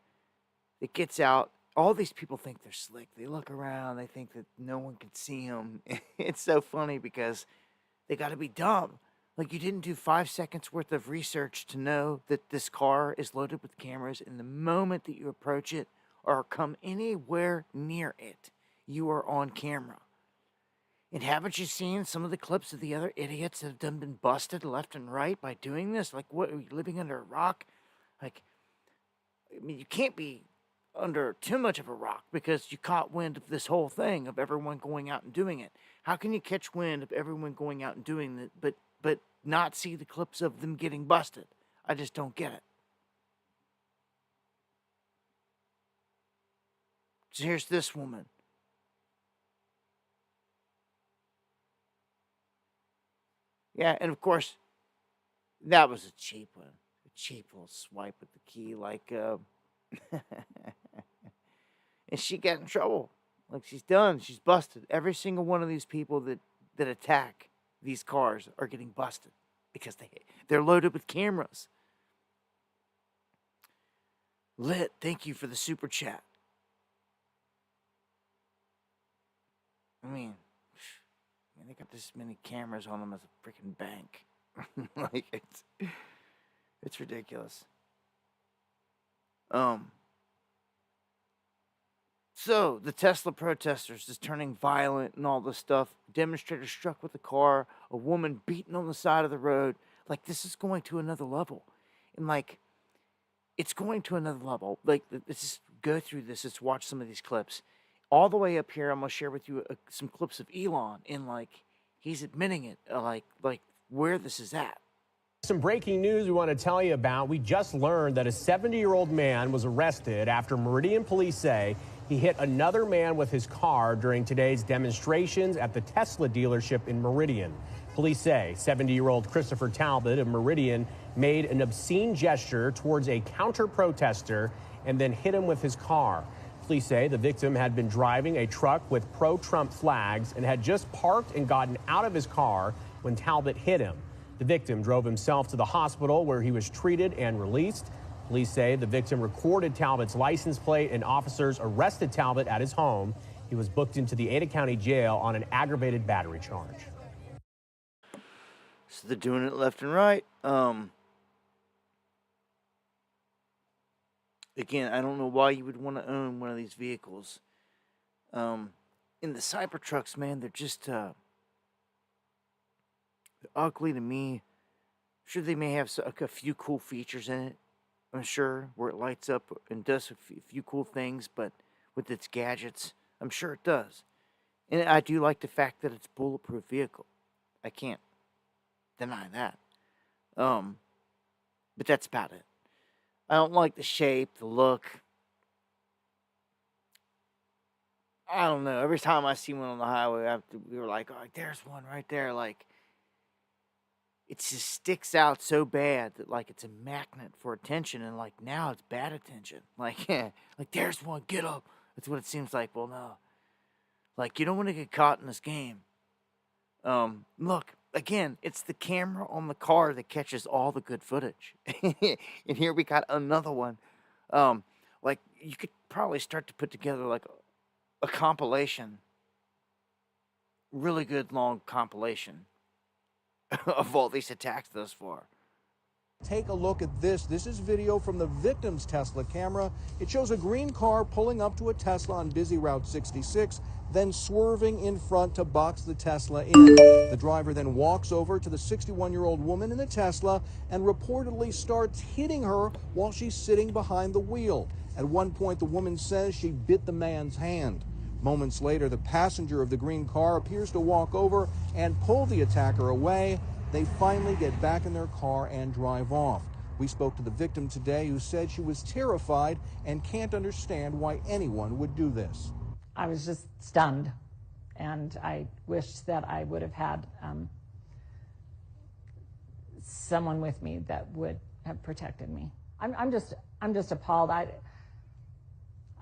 that gets out. All these people think they're slick. They look around. They think that no one can see them. It's so funny because they got to be dumb. Like, you didn't do 5 seconds worth of research to know that this car is loaded with cameras, and the moment that you approach it or come anywhere near it, you are on camera. And haven't you seen some of the clips of the other idiots that have been busted left and right by doing this? Like, what, are you living under a rock? Like, I mean, you can't be under too much of a rock because you caught wind of this whole thing of everyone going out and doing it. How can you catch wind of everyone going out and doing it, but not see the clips of them getting busted? I just don't get it. So here's this woman. Yeah, and of course, that was a cheap one. A cheap little swipe with the key, like, and she got in trouble. Like, she's done. She's busted. Every single one of these people that attack these cars are getting busted because they're loaded with cameras. Lit, thank you for the super chat. I mean, they got this many cameras on them as a freaking bank. Like, it's ridiculous. So, the Tesla protesters is turning violent and all this stuff. Demonstrators struck with a car. A woman beaten on the side of the road. Like, this is going to another level. And, like, it's going to another level. Like, let's just go through this. Let's watch some of these clips. All the way up here, I'm going to share with you some clips of Elon. And, like, he's admitting it. Like where this is at. Some breaking news we want to tell you about. We just learned that a 70-year-old man was arrested after Meridian police say he hit another man with his car during today's demonstrations at the Tesla dealership in Meridian. Police say 70-year-old Christopher Talbot of Meridian made an obscene gesture towards a counter-protester and then hit him with his car. Police say the victim had been driving a truck with pro-Trump flags and had just parked and gotten out of his car when Talbot hit him. The victim drove himself to the hospital where he was treated and released. Police say the victim recorded Talbot's license plate and officers arrested Talbot at his home. He was booked into the Ada County Jail on an aggravated battery charge. So they're doing it left and right. Again, I don't know why you would want to own one of these vehicles. In the Cybertrucks, man, they're just they're ugly to me. Sure, they may have a few cool features in it. I'm sure, where it lights up and does a few cool things, but with its gadgets, I'm sure it does. And I do like the fact that it's a bulletproof vehicle. I can't deny that. But that's about it. I don't like the shape, the look. I don't know. Every time I see one on the highway, we were like, oh, there's one right there. Like, it just sticks out so bad that, like, it's a magnet for attention. And, like, now it's bad attention. Like, yeah, like, there's one, get up. That's what it seems like. Well, no. Like, you don't want to get caught in this game. Look, again, it's the camera on the car that catches all the good footage. And here we got another one. Like, you could probably start to put together, like, a compilation. Really good, long compilation of all these attacks thus far. Take a look at this. This is video from the victim's Tesla camera. It shows a green car pulling up to a Tesla on busy Route 66, then swerving in front to box the Tesla in. The driver then walks over to the 61-year-old woman in the Tesla and reportedly starts hitting her while she's sitting behind the wheel. At one point, the woman says she bit the man's hand. Moments later, the passenger of the green car appears to walk over and pull the attacker away. They finally get back in their car and drive off. We spoke to the victim today, who said she was terrified and can't understand why anyone would do this. I was just stunned, and I wished that I would have had someone with me that would have protected me. I'm just appalled. I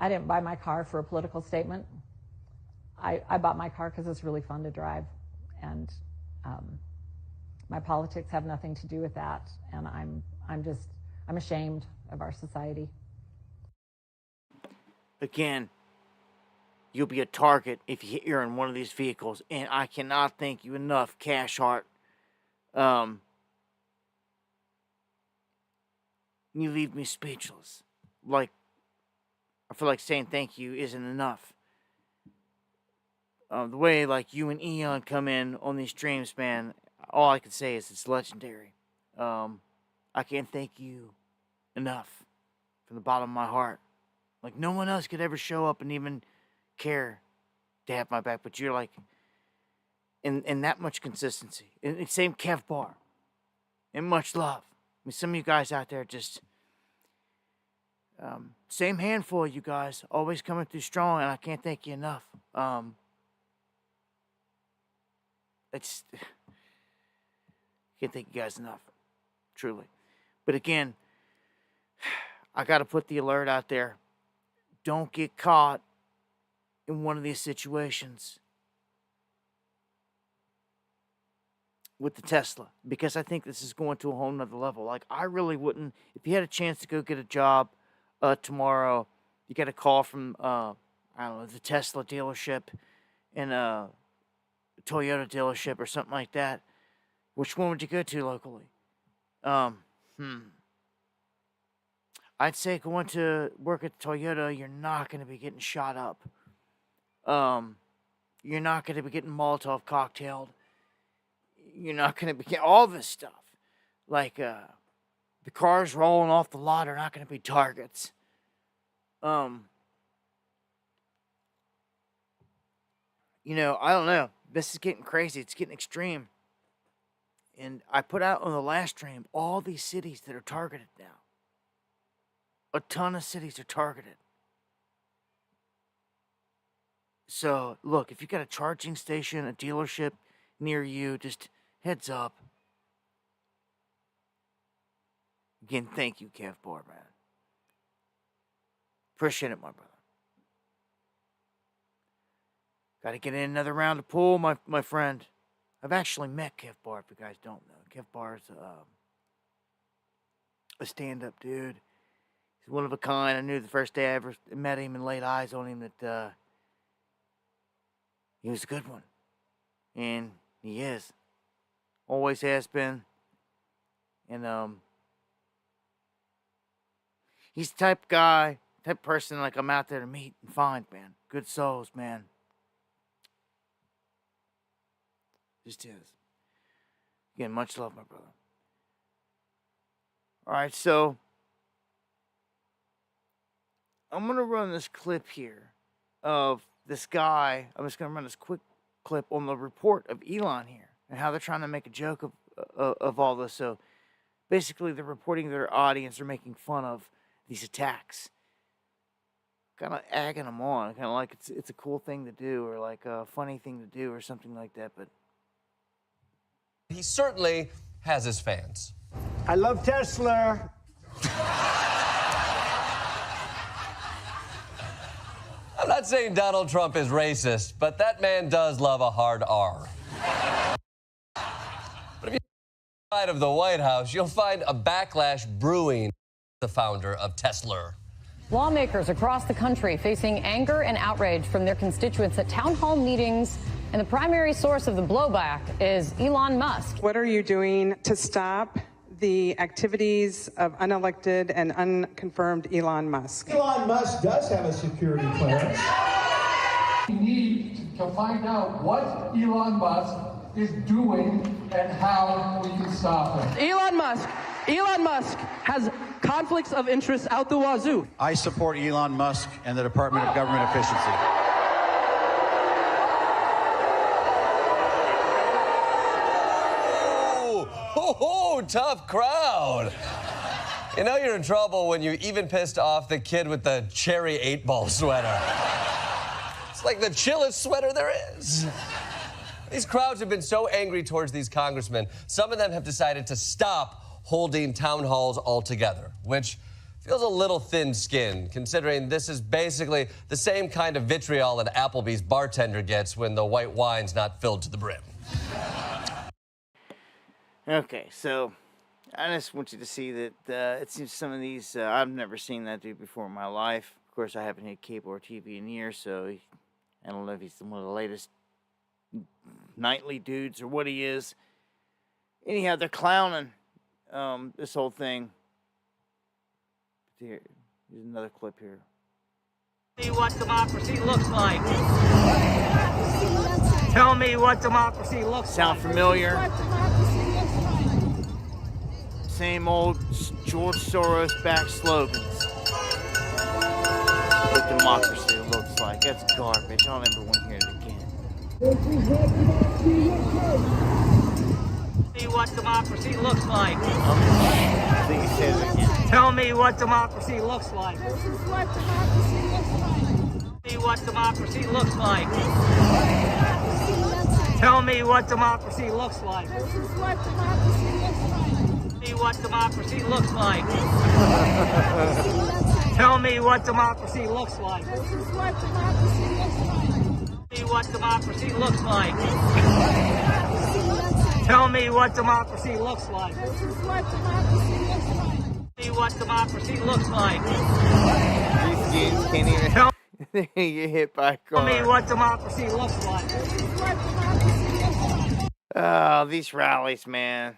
didn't buy my car for a political statement. I bought my car because it's really fun to drive, and my politics have nothing to do with that. And I'm ashamed of our society. Again, you'll be a target if you're in one of these vehicles, and I cannot thank you enough, Cash Heart. You leave me speechless. Like, I feel like saying thank you isn't enough. The way, like, you and Eon come in on these streams, man, all I can say is it's legendary. I can't thank you enough from the bottom of my heart. Like, no one else could ever show up and even care to have my back, but you're like, in that much consistency. And same Kev Bar. And much love. I mean, some of you guys out there just, same handful of you guys, always coming through strong, and I can't thank you enough. Can't thank you guys enough, truly. But again, I got to put the alert out there. Don't get caught in one of these situations with the Tesla, because I think this is going to a whole nother level. Like, I really wouldn't, if you had a chance to go get a job tomorrow, you get a call from, I don't know, the Tesla dealership and a Toyota dealership or something like that, which one would you go to locally? I'd say going to work at Toyota, you're not going to be getting shot up. You're not going to be getting Molotov cocktailed. You're not going to be getting all this stuff. Like, the cars rolling off the lot are not going to be targets. You know, I don't know. This is getting crazy. It's getting extreme. And I put out on the last stream all these cities that are targeted now. A ton of cities are targeted. So, look, if you got a charging station, a dealership near you, just heads up. Again, thank you, Kev Bar, man. Appreciate it, my brother. Got to get in another round of pool, my friend. I've actually met Kev Bar, if you guys don't know. Kev Bar's a stand-up dude. He's one of a kind. I knew the first day I ever met him and laid eyes on him that he was a good one. And he is. Always has been. And he's the type of guy, type of person like I'm out there to meet and find, man. Good souls, man. Just is. Again, much love, my brother. All right, so I'm going to run this clip here of this guy. I'm just going to run this quick clip on the report of Elon here and how they're trying to make a joke of all this. So basically, they're reporting their audience are making fun of these attacks. Kind of egging them on. Kind of like it's a cool thing to do or like a funny thing to do or something like that. But he certainly has his fans. I love Tesla. I'm not saying Donald Trump is racist, but that man does love a hard R. But if you outside of the White House, you'll find a backlash brewing. The founder of Tesla. Lawmakers across the country facing anger and outrage from their constituents at town hall meetings, and the primary source of the blowback is Elon Musk. What are you doing to stop the activities of unelected and unconfirmed Elon Musk? Elon Musk does have a security clearance. We need to find out what Elon Musk is doing and how we can stop him. Elon Musk has conflicts of interest out the wazoo. I support Elon Musk and the Department of Government Efficiency. tough crowd. You know you're in trouble when you even pissed off the kid with the cherry 8-ball sweater. It's like the chillest sweater there is. These crowds have been so angry towards these congressmen, some of them have decided to stop holding town halls altogether, which feels a little thin-skinned, considering this is basically the same kind of vitriol an Applebee's bartender gets when the white wine's not filled to the brim. Okay, so I just want you to see that it seems some of these, I've never seen that dude before in my life. Of course, I haven't had cable or TV in years, so I don't know if he's one of the latest nightly dudes or what he is. Anyhow, they're clowning this whole thing. Here's another clip here. See what democracy looks like. Tell me what democracy looks Sound like. familiar? Same old George Soros-backed slogans. What democracy looks like. That's garbage. I don't ever want to hear it again. See what democracy looks like. I think he said it again. Tell me what democracy looks like. This is what democracy looks like. See what democracy looks like. Tell me what democracy looks like. This is what democracy looks like. See what democracy looks like. Tell me what democracy looks like. This is what democracy looks like. See what democracy looks like. Tell me what democracy looks like. This is what democracy looks like. See what democracy looks like. These dudes can't even get hit by a car. Tell me what democracy looks like. This is what democracy looks like. Oh, these rallies, man.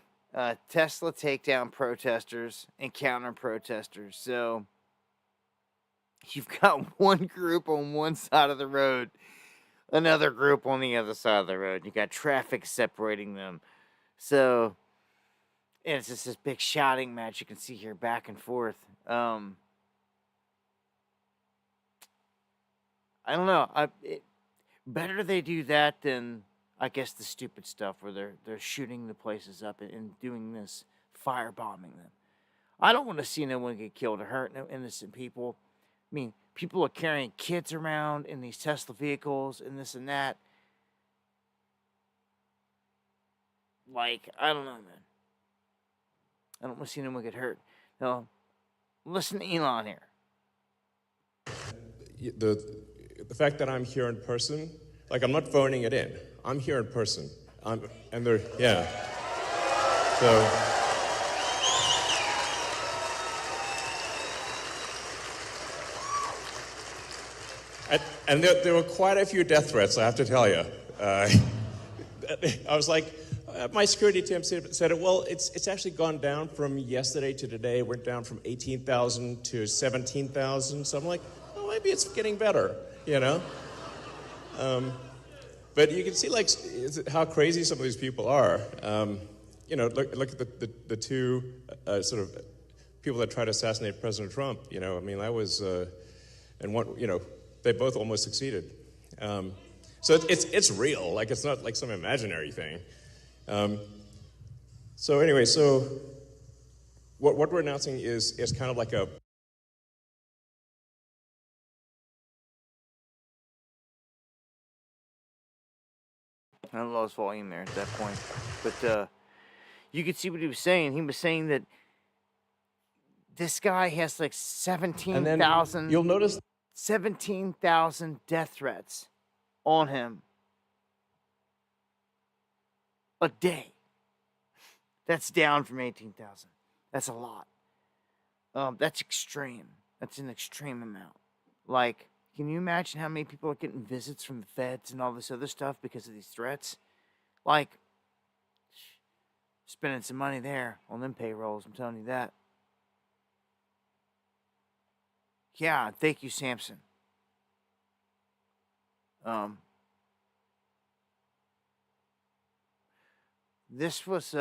Tesla takedown protesters and counter protesters. So you've got one group on one side of the road, another group on the other side of the road. You got traffic separating them. So it's just this big shouting match you can see here back and forth. I don't know. Better they do that than, I guess, the stupid stuff where they're shooting the places up and doing this, firebombing them. I don't want to see no one get killed or hurt, no innocent people. I mean, people are carrying kids around in these Tesla vehicles and this and that. Like, I don't know, man. I don't want to see anyone get hurt. No, listen to Elon here. The fact that I'm here in person, like I'm not phoning it in. I'm here in person. Yeah. So. And there were quite a few death threats, I have to tell you. I was like, my security team said, well, it's actually gone down from yesterday to today. It went down from 18,000 to 17,000. So I'm like, oh, maybe it's getting better, you know? But you can see like how crazy some of these people are. You know, look at the two sort of people that tried to assassinate President Trump. You know, I mean, that was, and one, you know, they both almost succeeded. So it's real. Like it's not like some imaginary thing. So anyway, so what we're announcing is kind of like a. I lost volume there at that point. But you could see what he was saying. He was saying that this guy has like 17,000. You'll notice 17,000 death threats on him a day. That's down from 18,000. That's a lot. That's extreme. That's an extreme amount. Like, can you imagine how many people are getting visits from the feds and all this other stuff because of these threats? Like, spending some money there on them payrolls, I'm telling you that. Yeah, thank you, Samson. This was,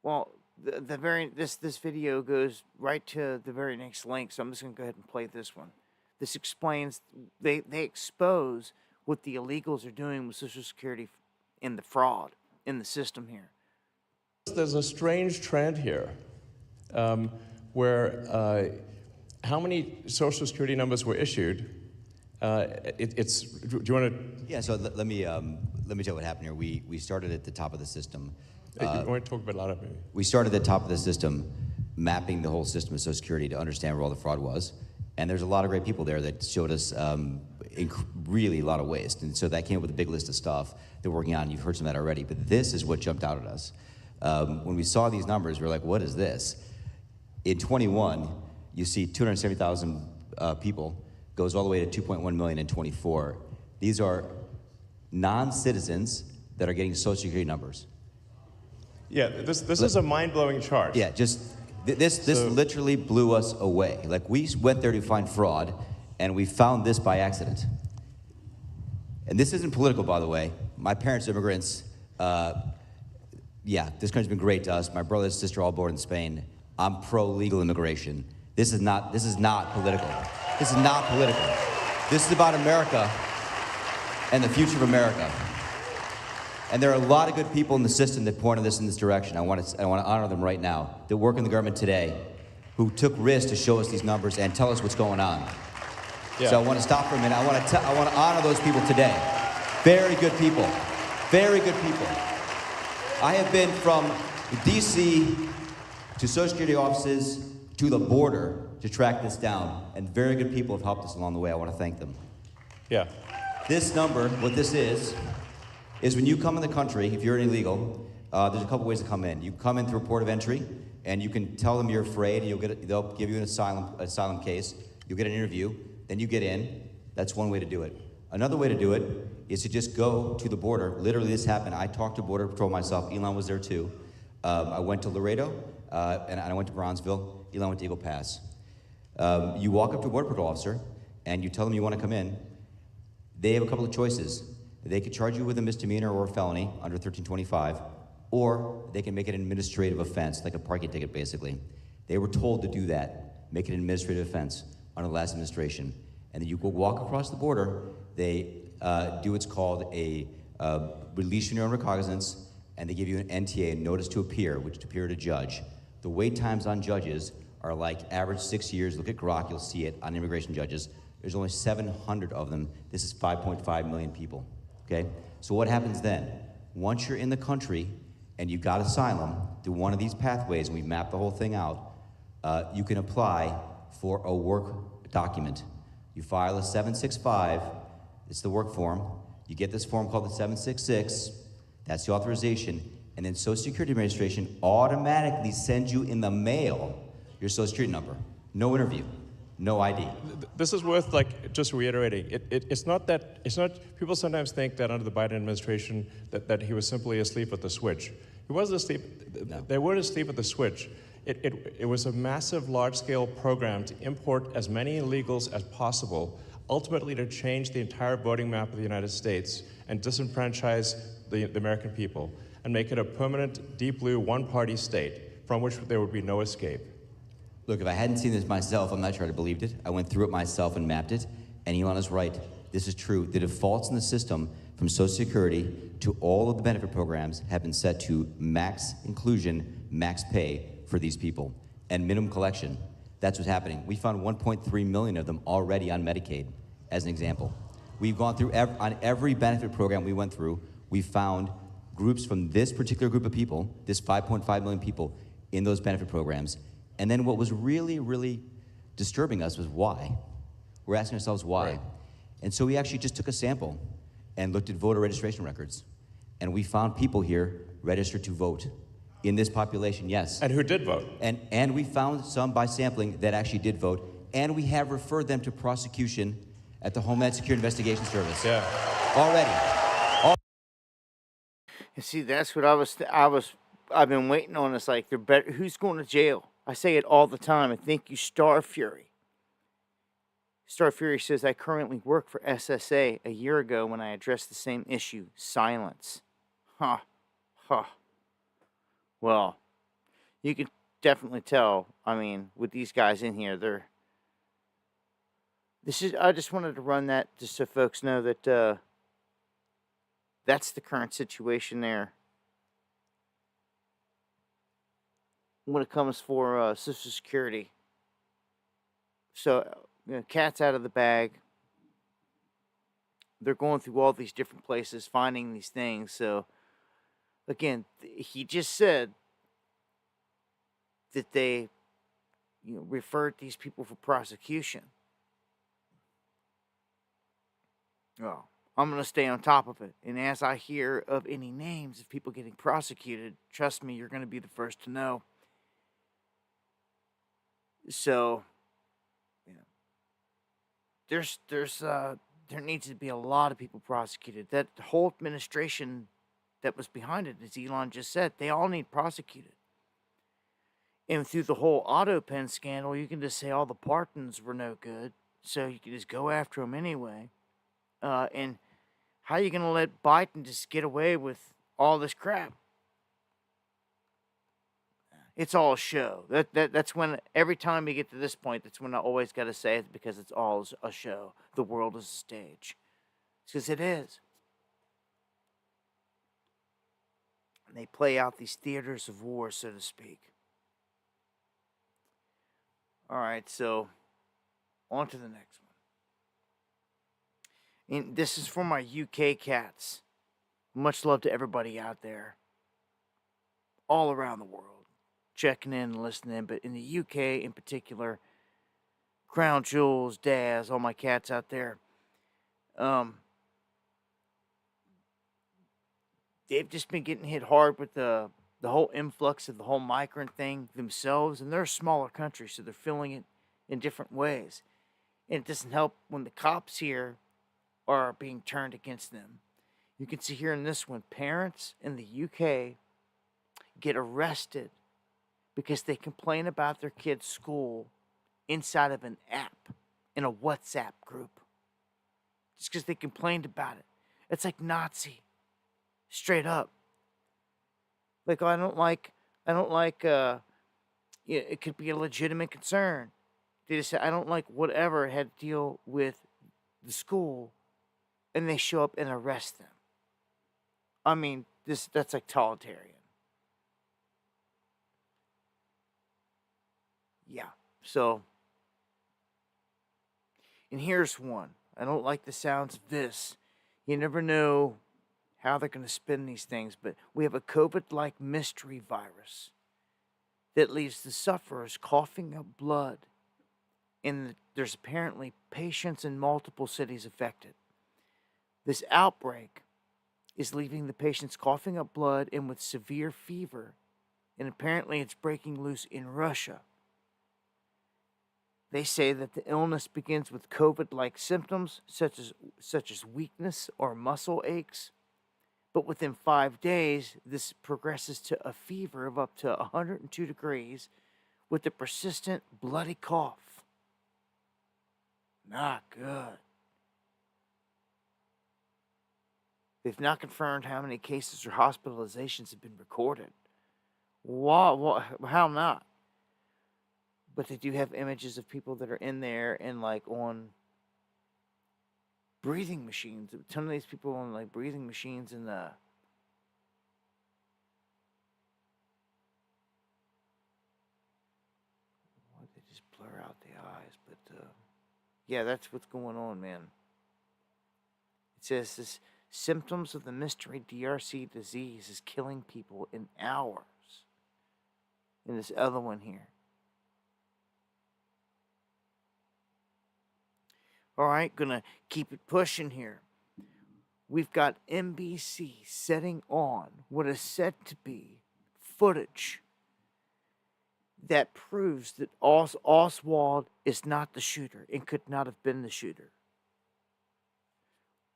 well, this video goes right to the very next link, so I'm just going to go ahead and play this one. This explains, they expose what the illegals are doing with Social Security in the fraud in the system here. There's a strange trend here where how many Social Security numbers were issued? Do you want to? Yeah. So let me tell you what happened here. We started at the top of the system. You want to talk about a lot of maybe? We started at the top of the system, mapping the whole system of Social Security to understand where all the fraud was. And there's a lot of great people there that showed us really a lot of waste. And so that came up with a big list of stuff they're working on. You've heard some of that already. But this is what jumped out at us. When we saw these numbers, we were like, what is this? In 21, you see 270,000 people, goes all the way to 2.1 million in 24. These are non-citizens that are getting Social Security numbers. Yeah, this is a mind-blowing chart. Yeah, this literally blew us away. Like, we went there to find fraud, and we found this by accident. And this isn't political, by the way. My parents are immigrants. Yeah, this country's been great to us. My brother and sister all born in Spain. I'm pro-legal immigration. This is not political. This is not political. This is about America and the future of America. And there are a lot of good people in the system that pointed this in this direction. I want to honor them right now, that work in the government today, who took risks to show us these numbers and tell us what's going on. Yeah. So I want to stop for a minute. I want to honor those people today. Very good people. Very good people. I have been from D.C. to Social Security offices to the border to track this down, and very good people have helped us along the way. I want to thank them. Yeah. This number, what this is when you come in the country, if you're an illegal, there's a couple ways to come in. You come in through a port of entry, and you can tell them you're afraid, and they'll give you an asylum case. You'll get an interview, then you get in. That's one way to do it. Another way to do it is to just go to the border. Literally, this happened. I talked to Border Patrol myself. Elon was there too. I went to Laredo, and I went to Bronzeville. Elon went to Eagle Pass. You walk up to a Border Patrol officer, and you tell them you want to come in. They have a couple of choices. They could charge you with a misdemeanor or a felony under 1325, or they can make it an administrative offense, like a parking ticket, basically. They were told to do that, make it an administrative offense under the last administration. And then you go walk across the border. They do what's called a release from your own recognizance, and they give you an NTA, a notice to appear, which to appear to judge. The wait times on judges are like average 6 years. Look at Grok, you'll see it on immigration judges. There's only 700 of them. This is 5.5 million people, okay? So what happens then? Once you're in the country and you got asylum through one of these pathways, and we map the whole thing out, you can apply for a work document. You file a 765, it's the work form. You get this form called the 766, that's the authorization, and then Social Security Administration automatically sends you in the mail your Social Security number. No interview, no ID. This is worth just reiterating. It's not people sometimes think that under the Biden administration that he was simply asleep at the switch. He wasn't asleep, no. They weren't asleep at the switch. It was a massive, large-scale program to import as many illegals as possible, ultimately to change the entire voting map of the United States and disenfranchise the American people and make it a permanent, deep blue, one-party state from which there would be no escape. Look, if I hadn't seen this myself, I'm not sure I'd have believed it. I went through it myself and mapped it, and Elon is right. This is true. The defaults in the system from Social Security to all of the benefit programs have been set to max inclusion, max pay for these people, and minimum collection. That's what's happening. We found 1.3 million of them already on Medicaid, as an example. We've gone through, on every benefit program we went through, we found groups from this particular group of people, this 5.5 million people, in those benefit programs. And then what was really, really disturbing us was why. We're asking ourselves why. Right. And so we actually just took a sample and looked at voter registration records. And we found people here registered to vote in this population, yes. And who did vote? And we found some by sampling that actually did vote. And we have referred them to prosecution at the Homeland Security Investigation Service. Yeah. Already. You see, that's what I've been waiting on. It's like, they're better. Who's going to jail? I say it all the time. I think you Star Fury. Star Fury says, I currently work for SSA a year ago when I addressed the same issue. Silence. Huh. Well, you can definitely tell, I mean, with these guys in here, I just wanted to run that just so folks know that that's the current situation there. When it comes for Social Security. So, cat's out of the bag. They're going through all these different places, finding these things. So, again, he just said that they, referred these people for prosecution. Well, I'm going to stay on top of it. And as I hear of any names of people getting prosecuted, trust me, you're going to be the first to know. So, there needs to be a lot of people prosecuted. That whole administration that was behind it, as Elon just said, they all need prosecuted. And through the whole auto pen scandal, you can just say all the Partons were no good, so you can just go after them anyway. And how are you going to let Biden just get away with all this crap? It's all a show. That's when, every time you get to this point, that's when I always got to say it, because it's all a show. The world is a stage. Because it is. And they play out these theaters of war, so to speak. All right, so on to the next one. And this is for my UK cats. Much love to everybody out there. All around the world. Checking in and listening, but in the UK in particular, Crown Jewels, Daz, all my cats out there, they've just been getting hit hard with the whole influx of the whole migrant thing themselves, and they're a smaller country, so they're feeling it in different ways. And it doesn't help when the cops here are being turned against them. You can see here in this one, parents in the UK get arrested because they complain about their kids' school inside of an app, in a WhatsApp group. Just because they complained about it. It's like Nazi. Straight up. Like, I don't like, it could be a legitimate concern. They just say, I don't like whatever had to deal with the school, and they show up and arrest them. I mean, that's like totalitarian. Yeah, so, and here's one. I don't like the sounds of this. You never know how they're going to spin these things, but we have a COVID-like mystery virus that leaves the sufferers coughing up blood, and there's apparently patients in multiple cities affected. This outbreak is leaving the patients coughing up blood and with severe fever, and apparently it's breaking loose in Russia. They say that the illness begins with COVID-like symptoms, such as weakness or muscle aches. But within 5 days, this progresses to a fever of up to 102 degrees with a persistent bloody cough. Not good. They've not confirmed how many cases or hospitalizations have been recorded. How not? But they do have images of people that are in there and like on breathing machines. A ton of these people on like breathing machines and they just blur out the eyes. But yeah, that's what's going on, man. It says this symptoms of the mystery DRC disease is killing people in hours. And this other one here. All right, gonna keep it pushing here. We've got NBC setting on what is said to be footage that proves that Oswald is not the shooter and could not have been the shooter,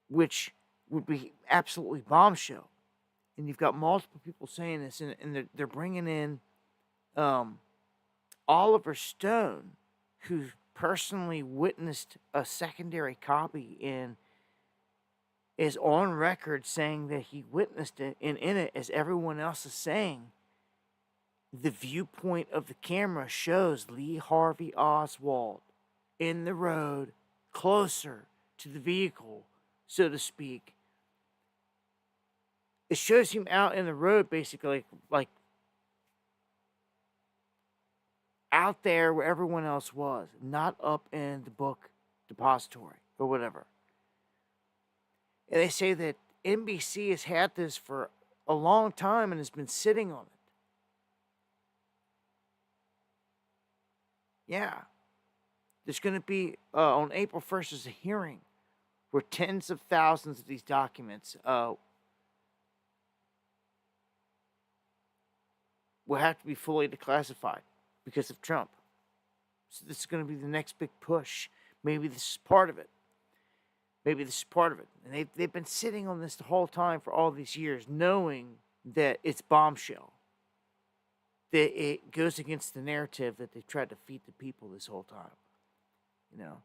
which would be absolutely bombshell. And you've got multiple people saying this, and they're bringing in Oliver Stone, who personally witnessed a secondary copy and is on record saying that he witnessed it, and in it, as everyone else is saying, the viewpoint of the camera shows Lee Harvey Oswald in the road, closer to the vehicle, so to speak, it shows him out in the road, basically, like out there where everyone else was, not up in the book depository or whatever. And they say that NBC has had this for a long time and has been sitting on it. Yeah. There's going to be, on April 1st, there's a hearing where tens of thousands of these documents will have to be fully declassified because of Trump. So this is going to be the next big push. Maybe this is part of it. Maybe this is part of it. And they've been sitting on this the whole time for all these years, knowing that it's bombshell. That it goes against the narrative that they've tried to feed the people this whole time. You know.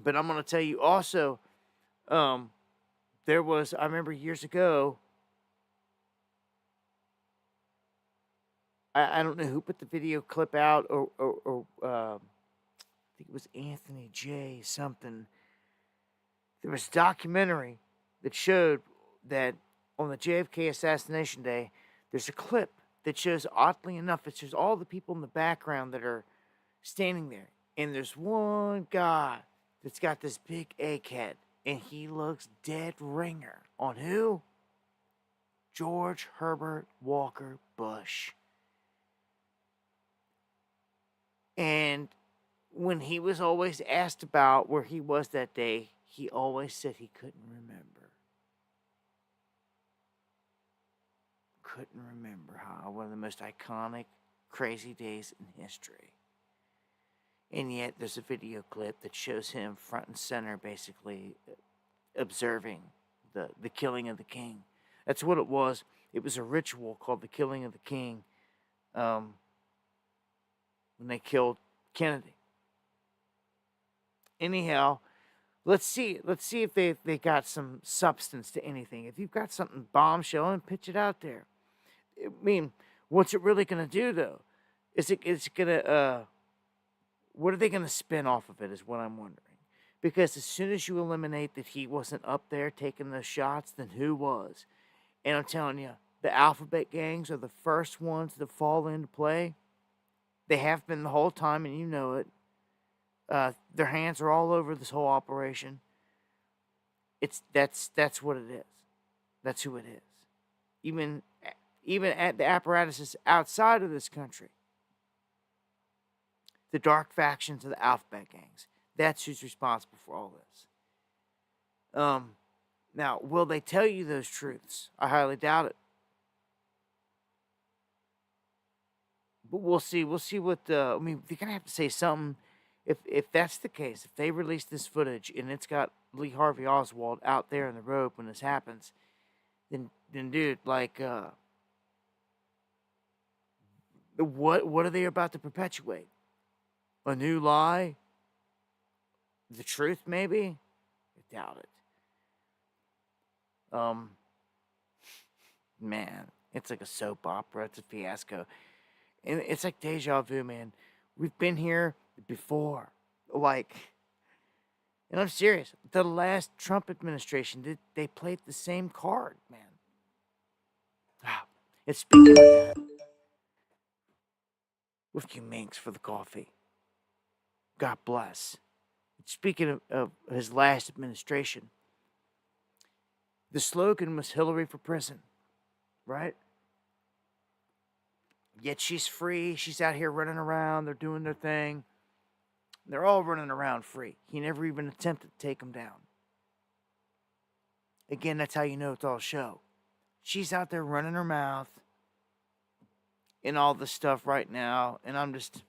But I'm going to tell you also, there was, I remember years ago, I don't know who put the video clip out, or I think it was Anthony J. something. There was a documentary that showed that on the JFK assassination day, there's a clip that shows, oddly enough, it shows all the people in the background that are standing there. And there's one guy that's got this big egghead, and he looks dead ringer on who? George Herbert Walker Bush. And when he was always asked about where he was that day, he always said he couldn't remember. Couldn't remember how one of the most iconic, crazy days in history. And yet there's a video clip that shows him front and center, basically observing the killing of the king. That's what it was. It was a ritual called the killing of the king. When they killed Kennedy. Anyhow, let's see if they got some substance to anything. If you've got something bombshell, and pitch it out there. I mean, what's it really going to do, though? Is it going to, what are they going to spin off of it is what I'm wondering. Because as soon as you eliminate that he wasn't up there taking those shots, then who was? And I'm telling you, the alphabet gangs are the first ones that fall into play. They have been the whole time, and you know it. Their hands are all over this whole operation. That's what it is. That's who it is. Even at the apparatuses outside of this country, the dark factions of the alphabet gangs. That's who's responsible for all this. Now, will they tell you those truths? I highly doubt it. But we'll see. We'll see what. I mean, they're gonna have to say something. If that's the case, if they release this footage and it's got Lee Harvey Oswald out there in the road when this happens, then dude, like, what are they about to perpetuate? A new lie? The truth, maybe? I doubt it. Man, it's like a soap opera. It's a fiasco. And it's like deja vu, man. We've been here before. Like, and I'm serious. The last Trump administration, they played the same card, man. And speaking of that, with you minks for the coffee. God bless. Speaking of his last administration, the slogan was Hillary for prison, right? Yet she's free. She's out here running around. They're doing their thing. They're all running around free. He never even attempted to take them down. Again, that's how you know it's all show. She's out there running her mouth and all this stuff right now, and I'm just...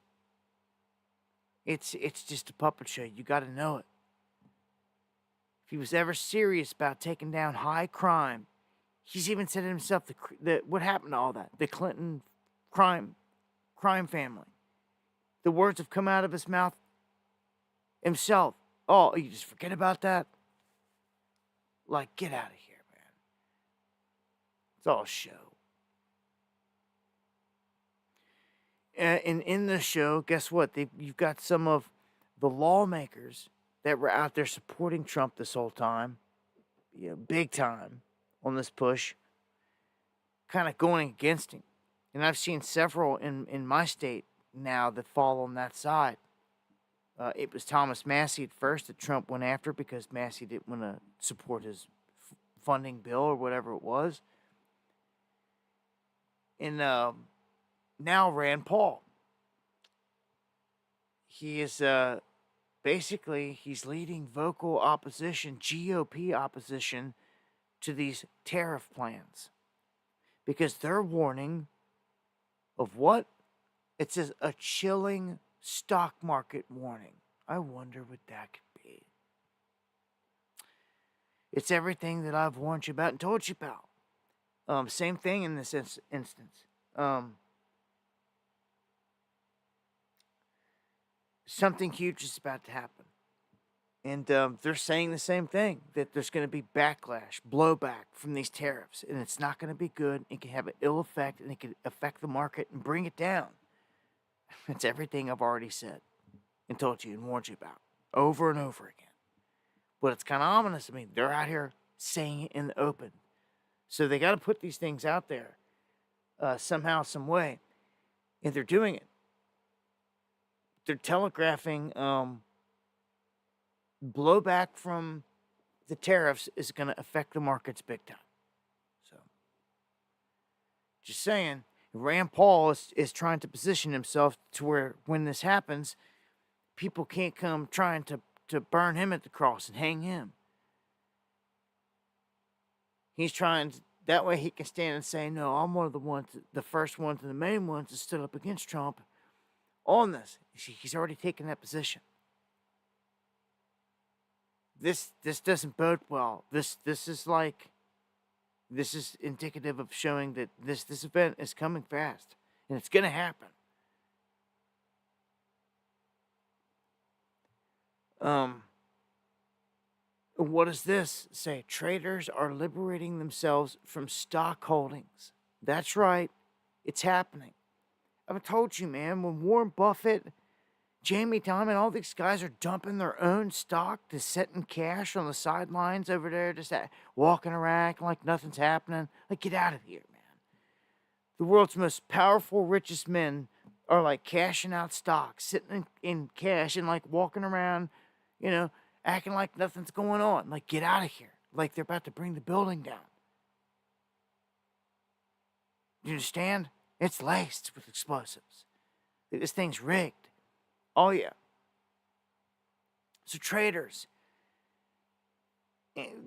It's just a puppet show. You got to know it. If he was ever serious about taking down high crime, he's even said it himself, what happened to all that? The Clinton crime family. The words have come out of his mouth himself. Oh, you just forget about that? Like, get out of here, man. It's all show. And in the show, guess what? You've got some of the lawmakers that were out there supporting Trump this whole time. big time on this push, kind of going against him. And I've seen several in my state now that fall on that side. It was Thomas Massey at first that Trump went after because Massey didn't want to support his funding bill or whatever it was. And now Rand Paul. He is basically, he's leading vocal opposition, GOP opposition, to these tariff plans. Because they're warning of what? It says a chilling stock market warning. I wonder what that could be. It's everything that I've warned you about and told you about. Same thing in this instance. Something huge is about to happen. And they're saying the same thing, that there's going to be backlash, blowback from these tariffs. And it's not going to be good. It can have an ill effect, and it can affect the market and bring it down. It's everything I've already said and told you and warned you about over and over again. But it's kind of ominous. I mean, they're out here saying it in the open. So they got to put these things out there somehow, some way. And they're doing it. They're telegraphing blowback from the tariffs is going to affect the markets big time. So, just saying, Rand Paul is trying to position himself to where when this happens, people can't come trying to burn him at the cross and hang him. He's trying to, that way he can stand and say, no, I'm one of the ones, the first ones and the main ones that stood up against Trump on this. He's already taken that position. This doesn't bode well. This is indicative of showing that this event is coming fast. And it's going to happen. What does this say? Traders are liberating themselves from stock holdings. That's right. It's happening. I've told you, man, when Warren Buffett, Jamie Dimon, all these guys are dumping their own stock to sit in cash on the sidelines over there, just walking around like nothing's happening. Like, get out of here, man. The world's most powerful, richest men are like cashing out stock, sitting in cash and like walking around, acting like nothing's going on. Like, get out of here. Like they're about to bring the building down. You understand? It's laced with explosives. This thing's rigged. Oh, yeah. So traders,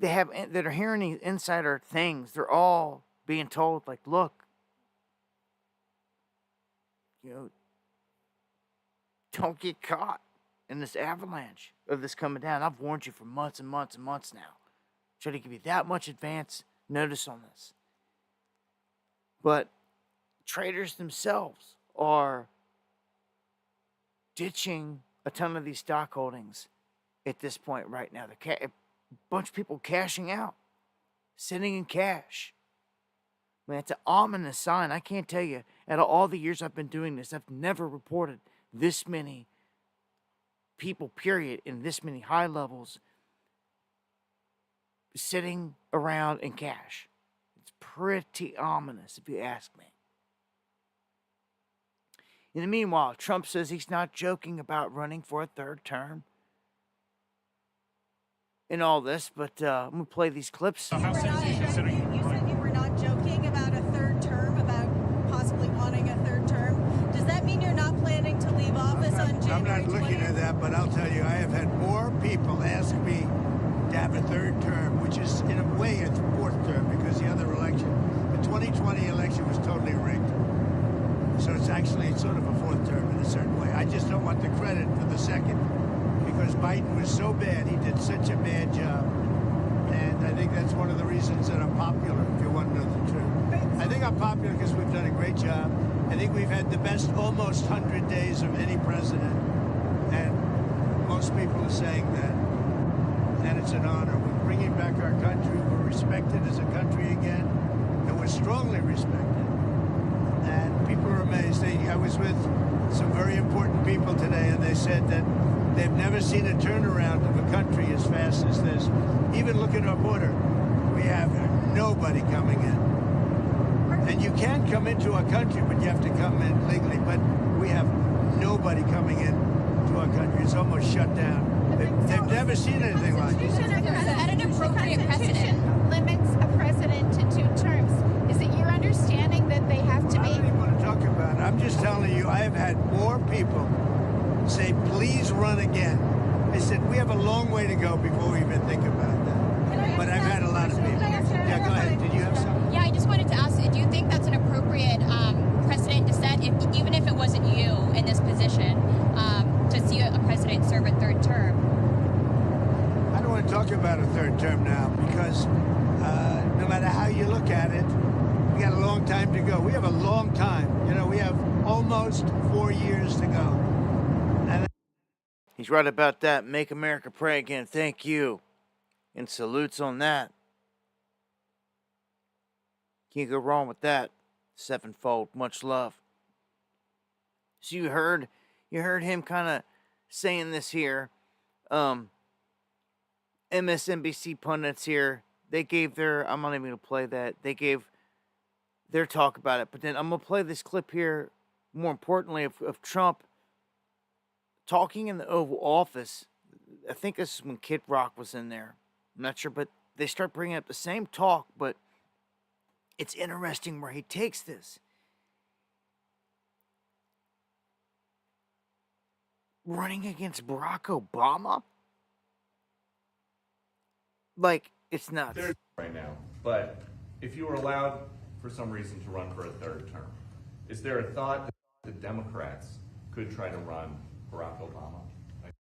that are hearing these insider things, they're all being told, like, look, don't get caught in this avalanche of this coming down. I've warned you for months and months and months now. Try to give you that much advance notice on this. But traders themselves are ditching a ton of these stock holdings at this point right now. A bunch of people cashing out, sitting in cash. Man, it's an ominous sign. I can't tell you, out of all the years I've been doing this, I've never reported this many people, period, in this many high levels sitting around in cash. It's pretty ominous, if you ask me. In the meanwhile, Trump says he's not joking about running for a third term in all this, but I'm going to play these clips. You said you were not joking about a third term, about possibly wanting a third term. Does that mean you're not planning to leave office on January 20th? I'm not looking at that, but I'll tell you, I have had more people ask me to have a third term, which is, in a way, a fourth term, because the other election, the 2020 election was totally rigged. So it's actually sort of a fourth term in a certain way. I just don't want the credit for the second, because Biden was so bad. He did such a bad job. And I think that's one of the reasons that I'm popular, if you want to know the truth. I think I'm popular because we've done a great job. I think we've had the best almost 100 days of any president. And most people are saying that. And it's an honor. We're bringing back our country. We're respected as a country again. And we're strongly respected. And people are amazed. I was with some very important people today, and they said that they've never seen a turnaround of a country as fast as this. Even look at our border. have nobody coming in. And you can come into our country, but you have to come in legally. But we have nobody coming in to our country. It's almost shut down. They've never seen anything like this. At an appropriate precedent limits a president to 2 terms. Is it your understanding that they have to be? I don't even want to talk about it. I'm just telling you, I have had more people say, please run again. I said, we have a long way to go before we even think about that. But I've had a lot of people. Yeah, go ahead. Did you have something? Yeah, I just wanted to ask, do you think that's an appropriate precedent to set, even if it wasn't you in this position, to see a president serve a 3rd term? I don't want to talk about a 3rd term now because no matter how you look at it, we got a long time to go. We have a long time. You know, we have almost 4 years to go. And He's right about that. Make America pray again. Thank you. And salutes on that. Can't go wrong with that. 7-fold. Much love. So you heard him kind of saying this here. MSNBC pundits here, they gave their, I'm not even going to play that. They gave their talk about it. But then I'm going to play this clip here, more importantly, of Trump talking in the Oval Office. I think this is when Kid Rock was in there. I'm not sure, but they start bringing up the same talk, but it's interesting where he takes this. Running against Barack Obama? Like, it's nuts. Right now, but if you were allowed for some reason to run for a 3rd term, is there a thought that the Democrats could try to run Barack Obama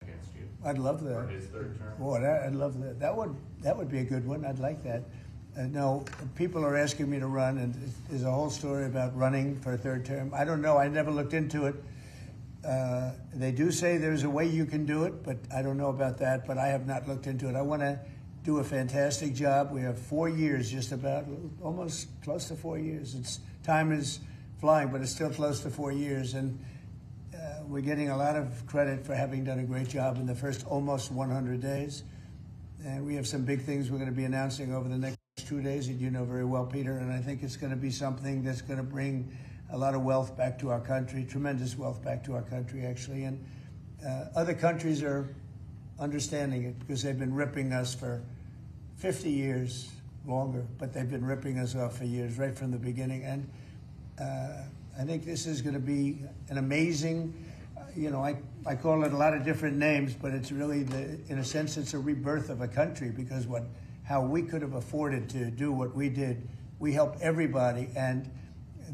against you? I'd love that. For his 3rd term? Boy, I'd love that. That would be a good one. I'd like that. No, people are asking me to run, and there's a whole story about running for a 3rd term. I don't know. I never looked into it. They do say there's a way you can do it, but I don't know about that. But I have not looked into it. I want to do a fantastic job. We have 4 years, just about, almost close to 4 years. Time is flying, but it's still close to 4 years. And we're getting a lot of credit for having done a great job in the first almost 100 days. And we have some big things we're going to be announcing over the next 2 days that you know very well, Peter. And I think it's going to be something that's going to bring a lot of wealth back to our country, tremendous wealth back to our country, actually. And other countries are understanding it because they've been ripping us for 50 years, longer, but they've been ripping us off for years, right from the beginning. And I think this is going to be an amazing, I call it a lot of different names, but it's really, in a sense, it's a rebirth of a country because how we could have afforded to do what we did. We help everybody, and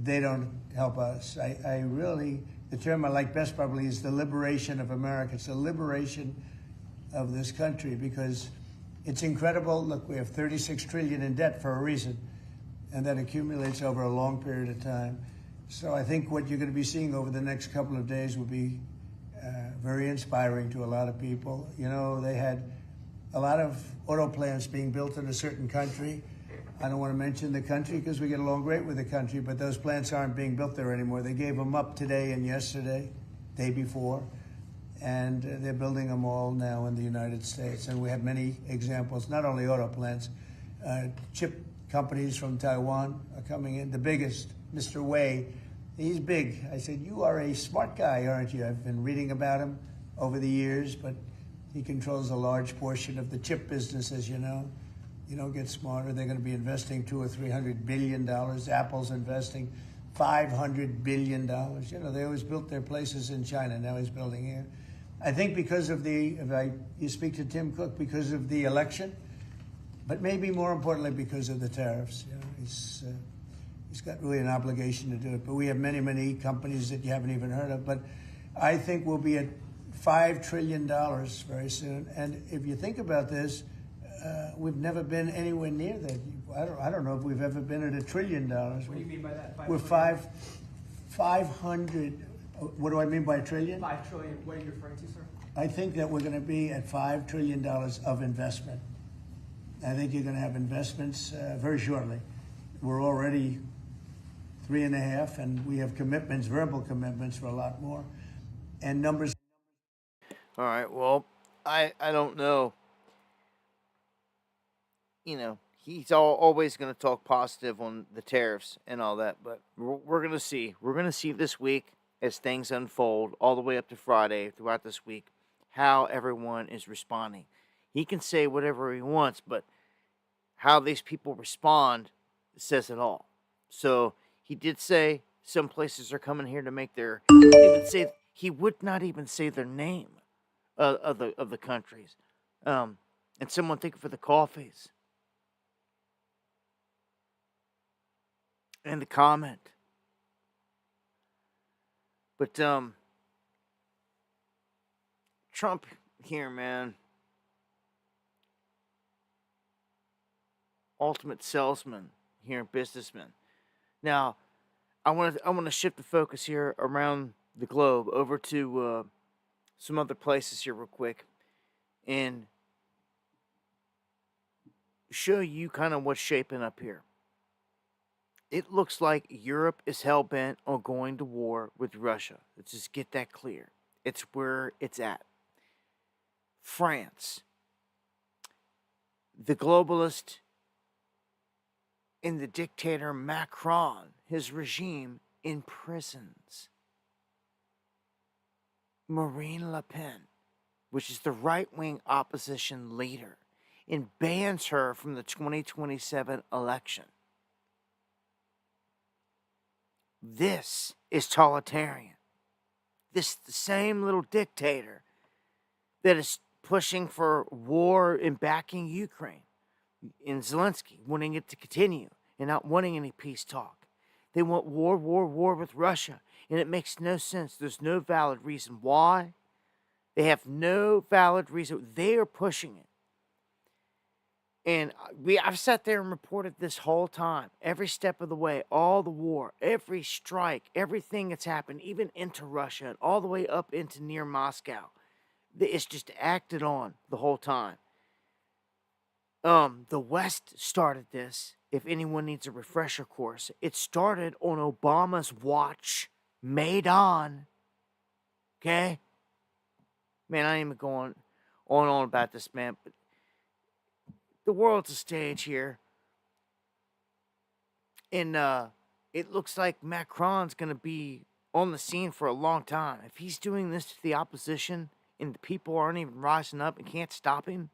they don't help us. I really, the term I like best probably is the liberation of America. It's the liberation of this country because it's incredible. Look, we have 36 trillion in debt for a reason, and that accumulates over a long period of time. So I think what you're going to be seeing over the next couple of days will be very inspiring to a lot of people. You know, they had a lot of auto plants being built in a certain country. I don't want to mention the country because we get along great with the country, but those plants aren't being built there anymore. They gave them up today and yesterday, day before. And they're building them all now in the United States. And we have many examples, not only auto plants, chip companies from Taiwan are coming in. The biggest, Mr. Wei, he's big. I said, you are a smart guy, aren't you? I've been reading about him over the years, but he controls a large portion of the chip business, as you know. You don't get smarter. They're going to be investing $200 or $300 billion. Apple's investing $500 billion. You know, they always built their places in China. Now he's building here. I think because of you speak to Tim Cook, because of the election, but maybe more importantly because of the tariffs. You know, he's got really an obligation to do it. But we have many, many companies that you haven't even heard of. But I think we'll be at $5 trillion very soon. And if you think about this, we've never been anywhere near that. I don't know if we've ever been at $1 trillion. What do you mean by that? We're 500. What do I mean by trillion? 5 trillion. What are you referring to, sir? I think that we're going to be at $5 trillion of investment. I think you're going to have investments very shortly. We're already 3.5, and we have commitments, verbal commitments for a lot more. And numbers. All right, well, I don't know. You know, he's always going to talk positive on the tariffs and all that, but we're going to see. We're going to see this week as things unfold all the way up to Friday throughout this week how everyone is responding. He can say whatever he wants, but how these people respond says it all. So he did say some places are coming here to make their. He would not even say their name of the countries. And someone thank you for the coffees and the comment. But Trump here, man. Ultimate salesman here, businessman. Now, I want to shift the focus here around the globe over to some other places here real quick and show you kind of what's shaping up here. It looks like Europe is hell-bent on going to war with Russia. Let's just get that clear. It's where it's at. France, the globalist and the dictator Macron, his regime imprisons Marine Le Pen, which is the right-wing opposition leader, and bans her from the 2027 election. This is totalitarian. This is the same little dictator that is pushing for war and backing Ukraine. In Zelensky, wanting it to continue and not wanting any peace talk. They want war with Russia, and it makes no sense. There's no valid reason why. They have no valid reason. They are pushing it. And I've sat there and reported this whole time, every step of the way, all the war, every strike, everything that's happened, even into Russia, and all the way up into near Moscow. It's just acted on the whole time. The West started this. If anyone needs a refresher course, it started on Obama's watch, Maidan. Okay? Man, I ain't even going on about this, man, but the world's a stage here. And it looks like Macron's going to be on the scene for a long time. If he's doing this to the opposition and the people aren't even rising up and can't stop him,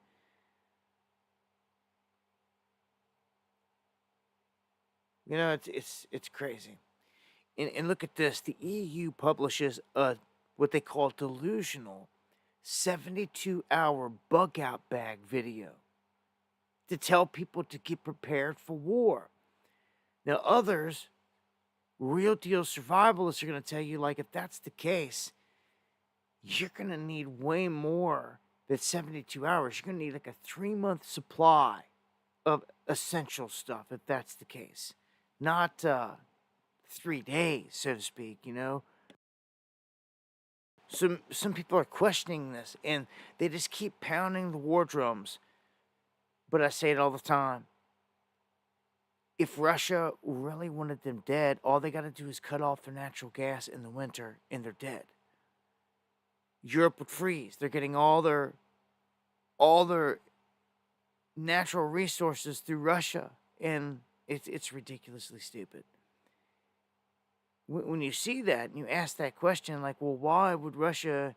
you know, it's crazy. And look at this. The EU publishes what they call delusional 72-hour bug-out bag video to tell people to get prepared for war. Now, others, real deal survivalists, are going to tell you, like, if that's the case, you're going to need way more than 72 hours. You're going to need like a 3-month supply of essential stuff, if that's the case. Not 3 days, so to speak, you know. Some people are questioning this, and they just keep pounding the war drums. But I say it all the time. If Russia really wanted them dead, all they got to do is cut off their natural gas in the winter, and they're dead. Europe would freeze. They're getting all their natural resources through Russia, and it's ridiculously stupid. When you see that and you ask that question, like, well, why would Russia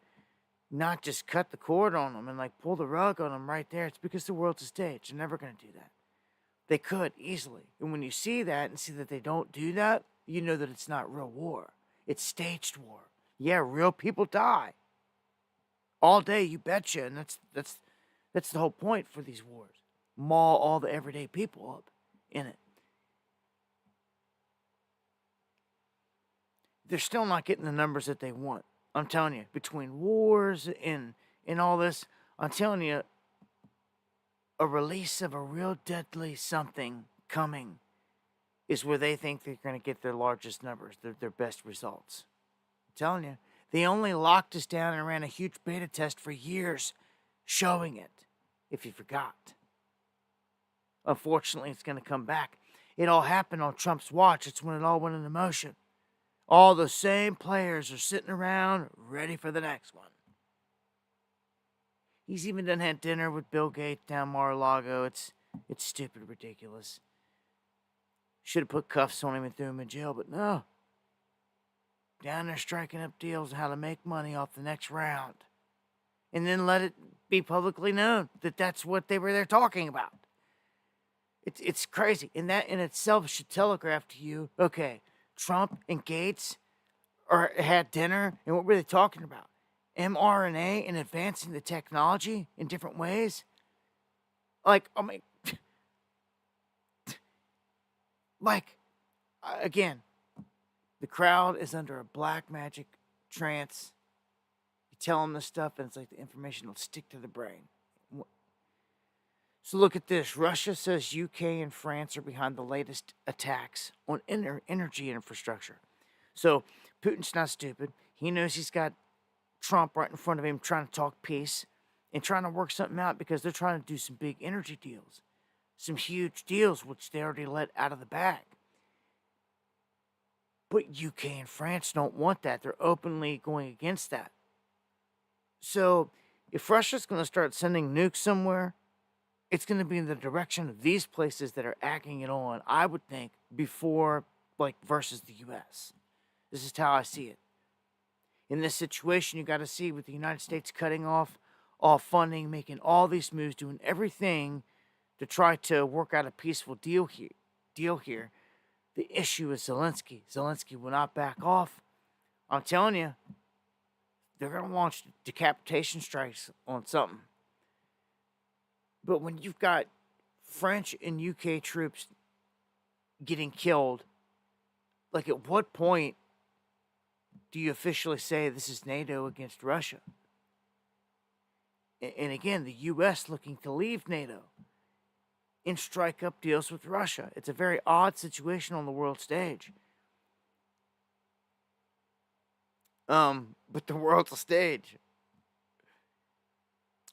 not just cut the cord on them and like pull the rug on them right there? It's because the world's a stage. They're never going to do that. They could easily. And when you see that and see that they don't do that, you know that it's not real war. It's staged war. Yeah, real people die all day, you betcha. And that's the whole point for these wars. Maul all the everyday people up in it. They're still not getting the numbers that they want. I'm telling you, between wars and all this, I'm telling you, a release of a real deadly something coming is where they think they're going to get their largest numbers, their best results. I'm telling you, they only locked us down and ran a huge beta test for years showing it, if you forgot. Unfortunately, it's going to come back. It all happened on Trump's watch. It's when it all went into motion. All the same players are sitting around ready for the next one. He's even done had dinner with Bill Gates down Mar-a-Lago. It's stupid, ridiculous. Should have put cuffs on him and threw him in jail, but no. Down there striking up deals on how to make money off the next round. And then let it be publicly known that that's what they were there talking about. It's crazy. And that in itself should telegraph to you, okay, Trump and Gates had dinner, and what were they talking about? mRNA and advancing the technology in different ways? Like, I mean, again, the crowd is under a black magic trance. You tell them this stuff, and it's like the information will stick to the brain. So look at this. Russia says UK and France are behind the latest attacks on energy infrastructure. So Putin's not stupid. He knows he's got Trump right in front of him trying to talk peace and trying to work something out because they're trying to do some big energy deals. Some huge deals, which they already let out of the bag. But UK and France don't want that. They're openly going against that. So if Russia's going to start sending nukes somewhere, it's going to be in the direction of these places that are acting it on, I would think, before, versus the U.S. This is how I see it. In this situation, you got to see with the United States cutting off all funding, making all these moves, doing everything to try to work out a peaceful deal here. The issue is Zelensky. Zelensky will not back off. I'm telling you, they're going to launch decapitation strikes on something. But when you've got French and UK troops getting killed, at what point do you officially say this is NATO against Russia? And again, the U.S. looking to leave NATO and strike up deals with Russia. It's a very odd situation on the world stage. But the world's a stage.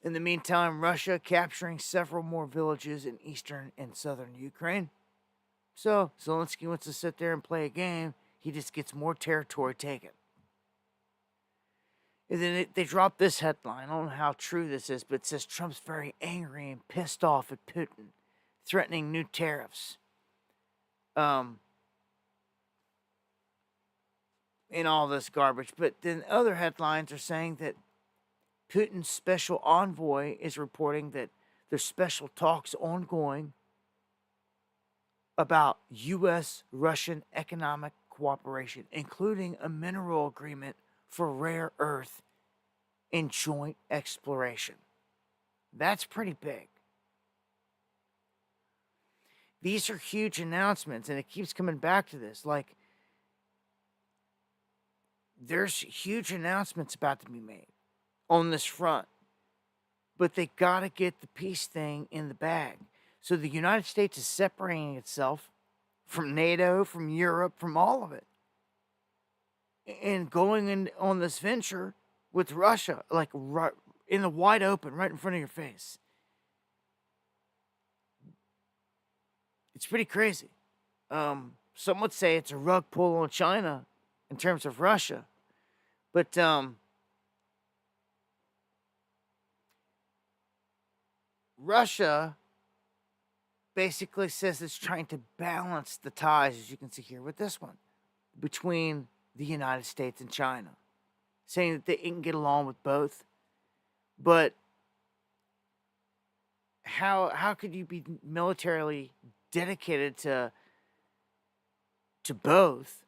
In the meantime, Russia capturing several more villages in eastern and southern Ukraine. So Zelensky wants to sit there and play a game. He just gets more territory taken. And then they drop this headline. I don't know how true this is, but it says Trump's very angry and pissed off at Putin, threatening new tariffs. And all this garbage. But then other headlines are saying that Putin's special envoy is reporting that there's special talks ongoing about U.S.-Russian economic cooperation, including a mineral agreement for rare earth and joint exploration. That's pretty big. These are huge announcements, and it keeps coming back to this. There's huge announcements about to be made on this front. But they got to get the peace thing in the bag. So the United States is separating itself from NATO, from Europe, from all of it. And going in on this venture with Russia, right in the wide open, right in front of your face. It's pretty crazy. Some would say it's a rug pull on China in terms of Russia. But Russia basically says it's trying to balance the ties, as you can see here with this one, between the United States and China, saying that they can get along with both. But how could you be militarily dedicated to both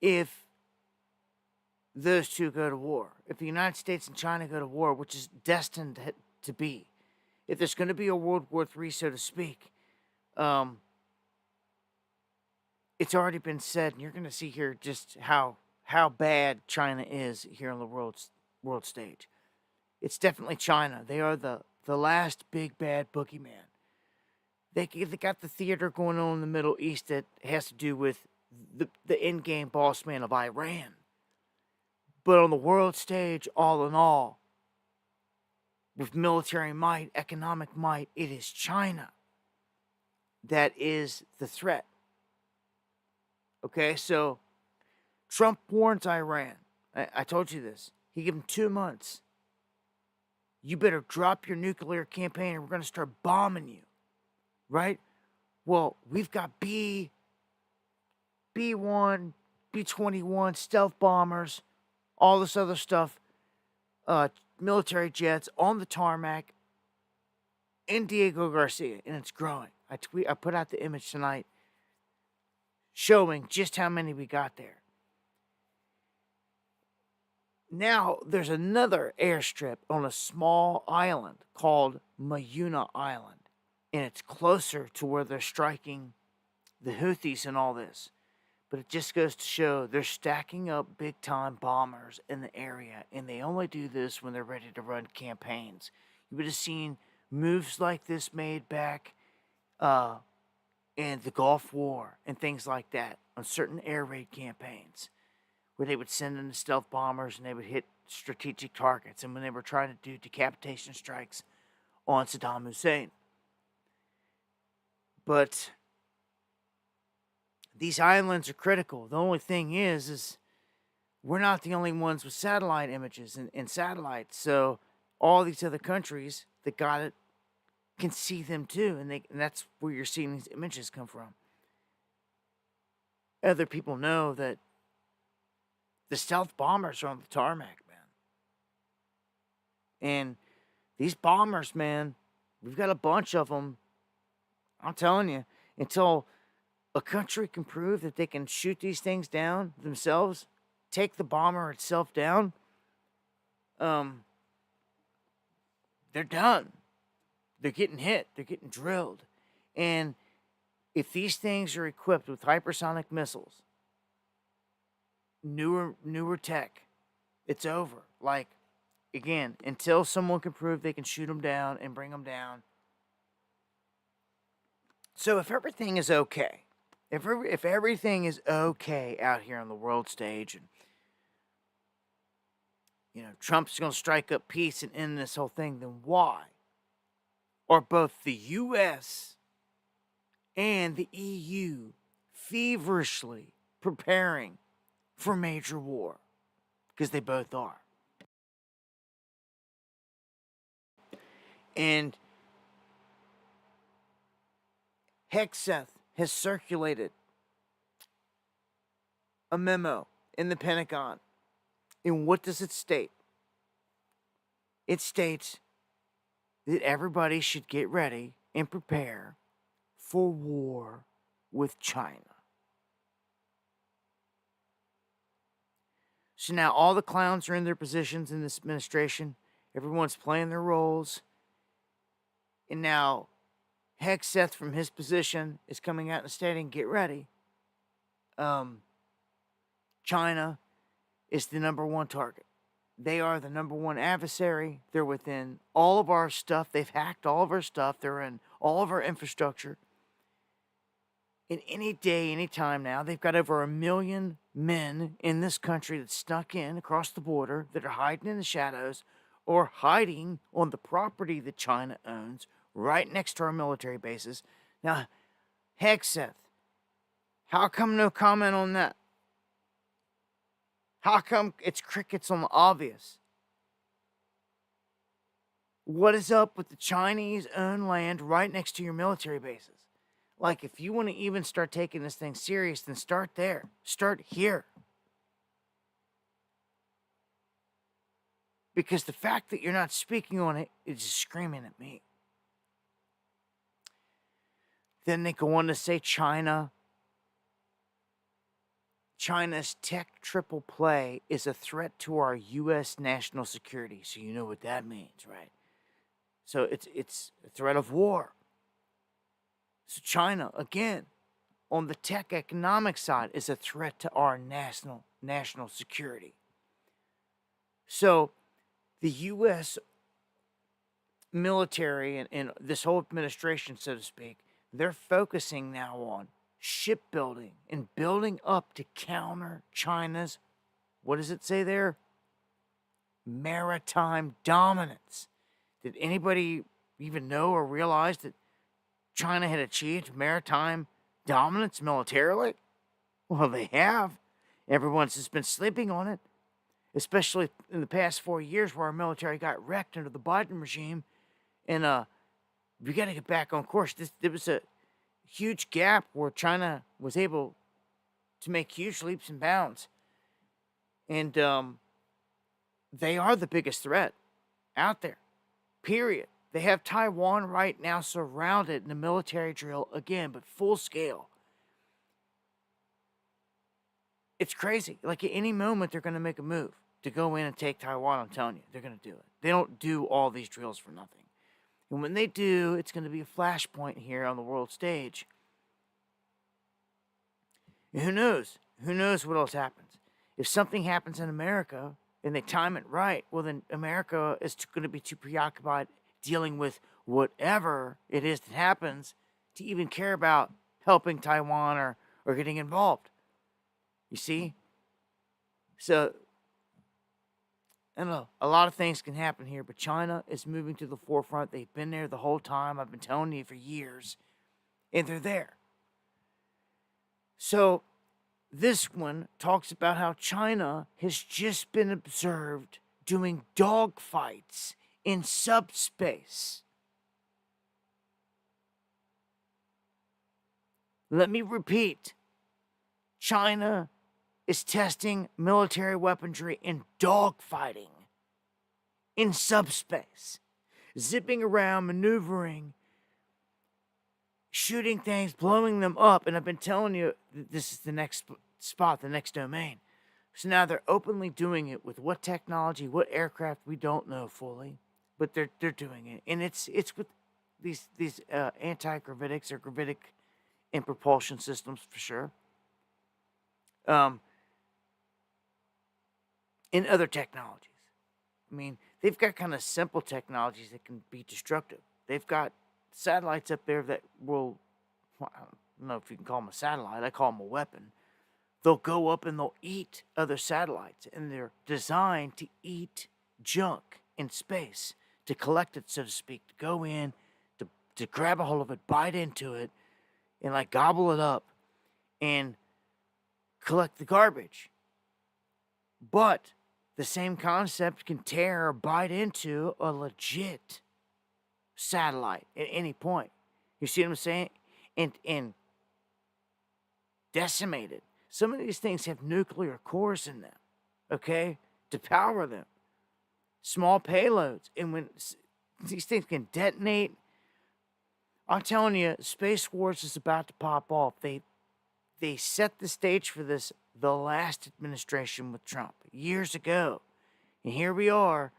if those two go to war? If the United States and China go to war, which is destined to be, if there's going to be a World War III, so to speak, it's already been said, and you're going to see here just how bad China is here on the world stage. It's definitely China. They are the last big bad boogeyman. They got the theater going on in the Middle East that has to do with the in-game boss man of Iran. But on the world stage, all in all, with military might, economic might, it is China that is the threat. Okay, so Trump warns Iran. I told you this. He gave him 2 months you better drop your nuclear campaign or we're going to start bombing you, right? Well, we've got B1, B-21, stealth bombers, all this other stuff, military jets on the tarmac in Diego Garcia, and it's growing. I put out the image tonight showing just how many we got there. Now, there's another airstrip on a small island called Mayuna Island, and it's closer to where they're striking the Houthis and all this. But it just goes to show they're stacking up big-time bombers in the area, and they only do this when they're ready to run campaigns. You would have seen moves like this made back in the Gulf War and things like that on certain air raid campaigns, where they would send in the stealth bombers and they would hit strategic targets, and when they were trying to do decapitation strikes on Saddam Hussein. But these islands are critical. The only thing is we're not the only ones with satellite images and satellites. So all these other countries that got it can see them too, and that's where you're seeing these images come from. Other people know that the stealth bombers are on the tarmac, man. And these bombers, man, we've got a bunch of them. I'm telling you, until a country can prove that they can shoot these things down themselves, take the bomber itself down, they're done. They're getting hit. They're getting drilled. And if these things are equipped with hypersonic missiles, newer tech, it's over. Like, again, until someone can prove they can shoot them down and bring them down. So if everything is okay, if everything is okay out here on the world stage, and Trump's going to strike up peace and end this whole thing, then why are both the U.S. and the EU feverishly preparing for major war? Because they both are. And Hegseth has circulated a memo in the Pentagon. And what does it state? It states that everybody should get ready and prepare for war with China. So now all the clowns are in their positions in this administration. Everyone's playing their roles. And now Hegseth from his position is coming out and stating, get ready. China is the number one target. They are the number one adversary. They're within all of our stuff. They've hacked all of our stuff. They're in all of our infrastructure. And any day, any time now, they've got over 1 million men in this country that snuck in across the border, that are hiding in the shadows or hiding on the property that China owns right next to our military bases. Now, Hegseth, how come no comment on that? How come it's crickets on the obvious? What is up with the Chinese-owned land right next to your military bases? Like, if you want to even start taking this thing serious, then start there. Start here. Because the fact that you're not speaking on it is just screaming at me. Then they go on to say China's tech triple play is a threat to our U.S. national security. So you know what that means, right? So it's a threat of war. So China, again, on the tech economic side, is a threat to our national security. So the U.S. military and this whole administration, so to speak, they're focusing now on shipbuilding and building up to counter China's, what does it say there? Maritime dominance. Did anybody even know or realize that China had achieved maritime dominance militarily? Well, they have. Everyone's just been sleeping on it. especially in the past 4 years where our military got wrecked under the Biden regime. And we got to get back on course. There was a huge gap where China was able to make huge leaps and bounds. And they are the biggest threat out there, period. They have Taiwan right now surrounded in a military drill again, but full scale. It's crazy. Like at any moment, they're going to make a move to go in and take Taiwan. I'm telling you, they're going to do it. They don't do all these drills for nothing. And when they do, it's going to be a flashpoint here on the world stage. And who knows? Who knows what else happens? If something happens in America and they time it right, well, then America is going to be too preoccupied dealing with whatever it is that happens to even care about helping Taiwan or getting involved. You see? So, I don't know. A lot of things can happen here, but China is moving to the forefront. They've been there the whole time. I've been telling you for years. And they're there. So, this one talks about how China has just been observed doing dogfights in subspace. Let me repeat. China is testing military weaponry and dogfighting in subspace. Zipping around, maneuvering, shooting things, blowing them up. And I've been telling you this is the next spot, the next domain. So now they're openly doing it with what technology, what aircraft, we don't know fully. But they're doing it. And it's with these anti-gravitics or gravitic and propulsion systems for sure. In other technologies. I mean, they've got kind of simple technologies that can be destructive. They've got satellites up there that will, well, I don't know if you can call them a satellite, I call them a weapon. They'll go up and they'll eat other satellites, and they're designed to eat junk in space, to collect it, so to speak, to go in, to grab a hold of it, bite into it, and like gobble it up, and collect the garbage. But the same concept can tear or bite into a legit satellite at any point. You see what I'm saying? And decimate it. Some of these things have nuclear cores in them, okay, to power them. Small payloads. And when these things can detonate, I'm telling you, Space Wars is about to pop off. They set the stage for this the last administration with Trump years ago. And here we are.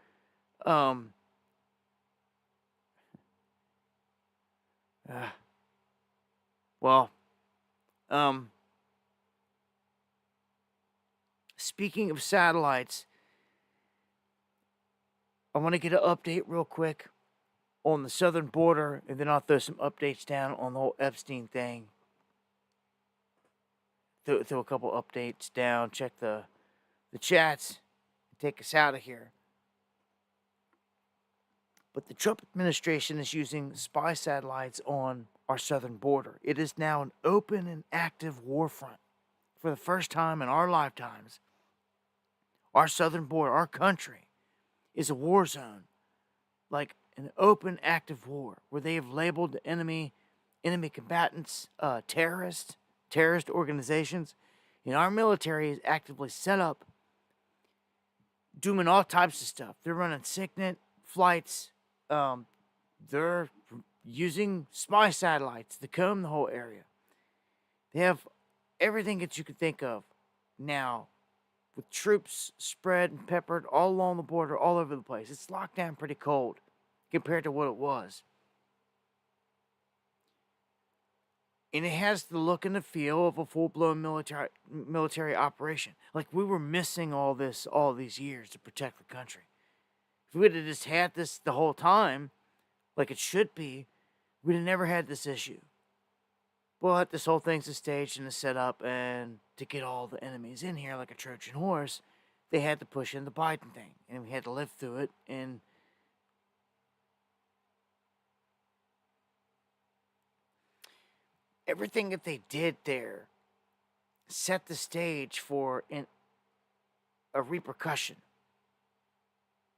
Speaking of satellites, I want to get an update real quick on the southern border, and then I'll throw some updates down on the whole Epstein thing. Throw a couple updates down, check the chats, take us out of here. But the Trump administration is using spy satellites on our southern border. It is now an open and active war front. For the first time in our lifetimes, our southern border, our country, is a war zone. Like an open, active war, where they have labeled the enemy combatants terrorist organizations. And our military is actively set up, doing all types of stuff. They're running SIGINT flights. They're using spy satellites to comb the whole area. They have everything that you could think of now, with troops spread and peppered all along the border, all over the place. It's locked down pretty cold compared to what it was. And it has the look and the feel of a full-blown military operation. Like we were missing all these years to protect the country. If we would have just had this the whole time, like it should be, we'd have never had this issue. But this whole thing's a stage and a setup, and to get all the enemies in here like a Trojan horse, they had to push in the Biden thing, and we had to live through it. And everything that they did there set the stage for a repercussion.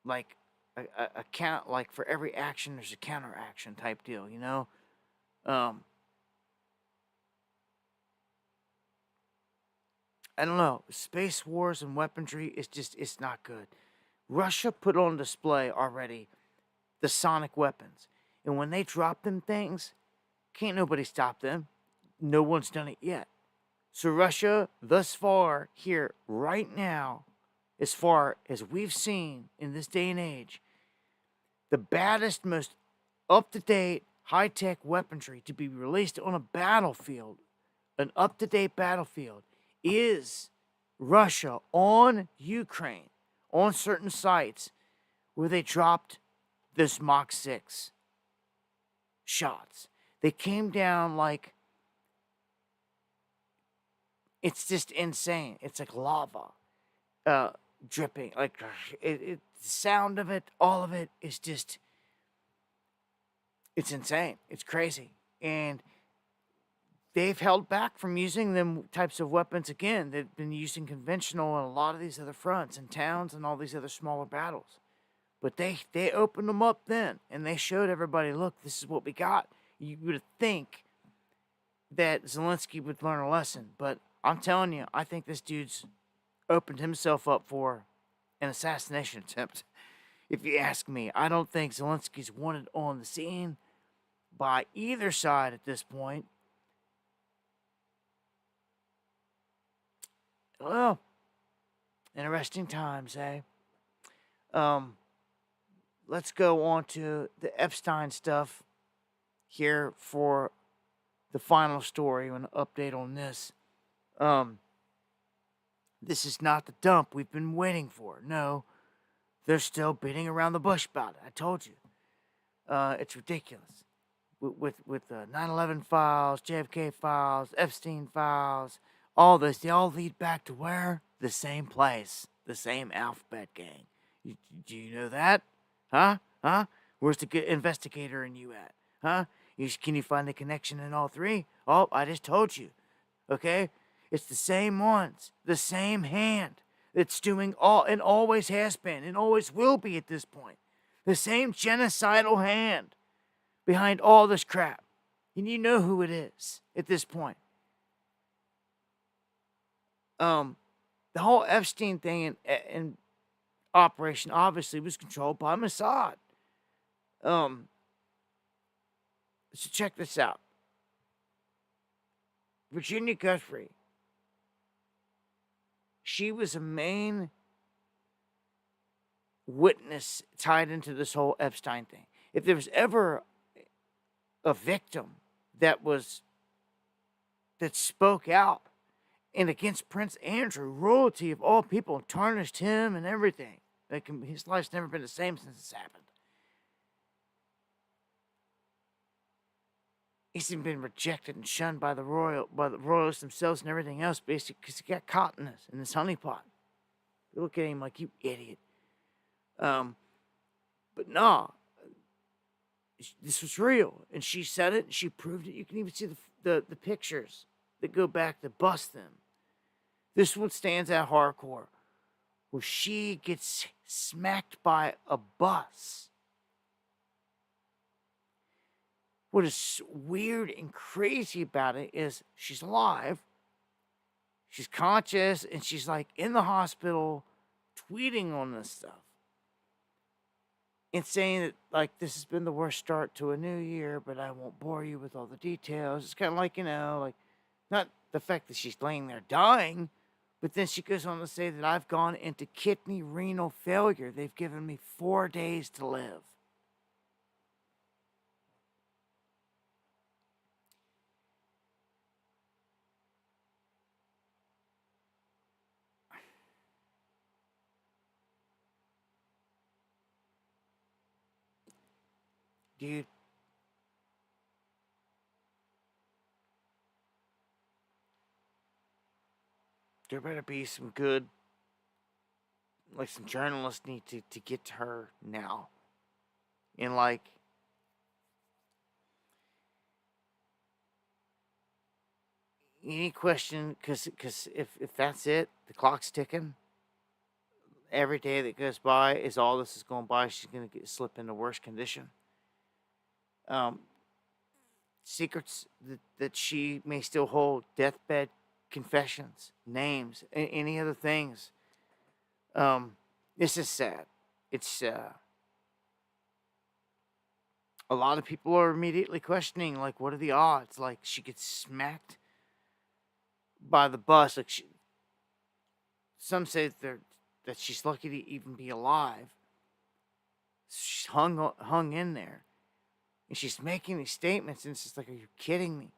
Like a count, like for every action there's a counteraction type deal, you know? I don't know. Space wars and weaponry is just, it's not good. Russia put on display already the sonic weapons. And when they drop them things, can't nobody stop them. No one's done it yet. So Russia, thus far, here, right now, as far as we've seen in this day and age, the baddest, most up-to-date, high-tech weaponry to be released on a battlefield, an up-to-date battlefield, is Russia on Ukraine, on certain sites where they dropped this Mach 6 shots. They came down like, it's just insane. It's like lava dripping. Like, the sound of it, all of it is just, it's insane. It's crazy. And they've held back from using them types of weapons again. They've been using conventional on a lot of these other fronts and towns and all these other smaller battles. But they opened them up then, and they showed everybody, look, this is what we got. You would think that Zelensky would learn a lesson, but I'm telling you, I think this dude's opened himself up for an assassination attempt. If you ask me, I don't think Zelensky's wanted on the scene by either side at this point. Well, interesting times, eh? Let's go on to the Epstein stuff here for the final story, an update on this. This is not the dump we've been waiting for. No, they're still beating around the bush about it. I told you. It's ridiculous. With the 9/11 files, JFK files, Epstein files, all this, they all lead back to where? The same place. The same alphabet gang. Do you know that? Huh? Where's the good investigator in you at? Huh? Can you find a connection in all three? Oh, I just told you. Okay? It's the same ones. The same hand that's doing all, and always has been, and always will be at this point. The same genocidal hand behind all this crap. And you know who it is at this point. The whole Epstein thing and operation obviously was controlled by Mossad. So check this out. Virginia Guthrie. She was a main witness tied into this whole Epstein thing. If there was ever a victim that spoke out and against Prince Andrew, royalty of all people, tarnished him and everything. Like, his life's never been the same since this happened. He's been rejected and shunned by the royalists themselves and everything else, basically, because he got caught in this honeypot. You look at him like, you idiot. But nah, this was real, and she said it, and she proved it. You can even see the pictures that go back to bust them. This one stands out hardcore, where she gets smacked by a bus. What is weird and crazy about it is she's alive, she's conscious, and she's like in the hospital tweeting on this stuff and saying that, like, this has been the worst start to a new year, but I won't bore you with all the details. It's kind of like, like, not the fact that she's laying there dying, but then she goes on to say that I've gone into kidney renal failure. They've given me 4 days to live. Dude, there better be some good, like, some journalists need to get to her now. And, like, any question, because if that's it, the clock's ticking, every day that goes by is all this is going by. She's going to slip into worse condition. Secrets that she may still hold, deathbed confessions, names, any other things. This is sad. It's a lot of people are immediately questioning, like, what are the odds? Like, she gets smacked by the bus. Like, some say that she's lucky to even be alive. She's hung in there. And she's making these statements, and it's just like, are you kidding me?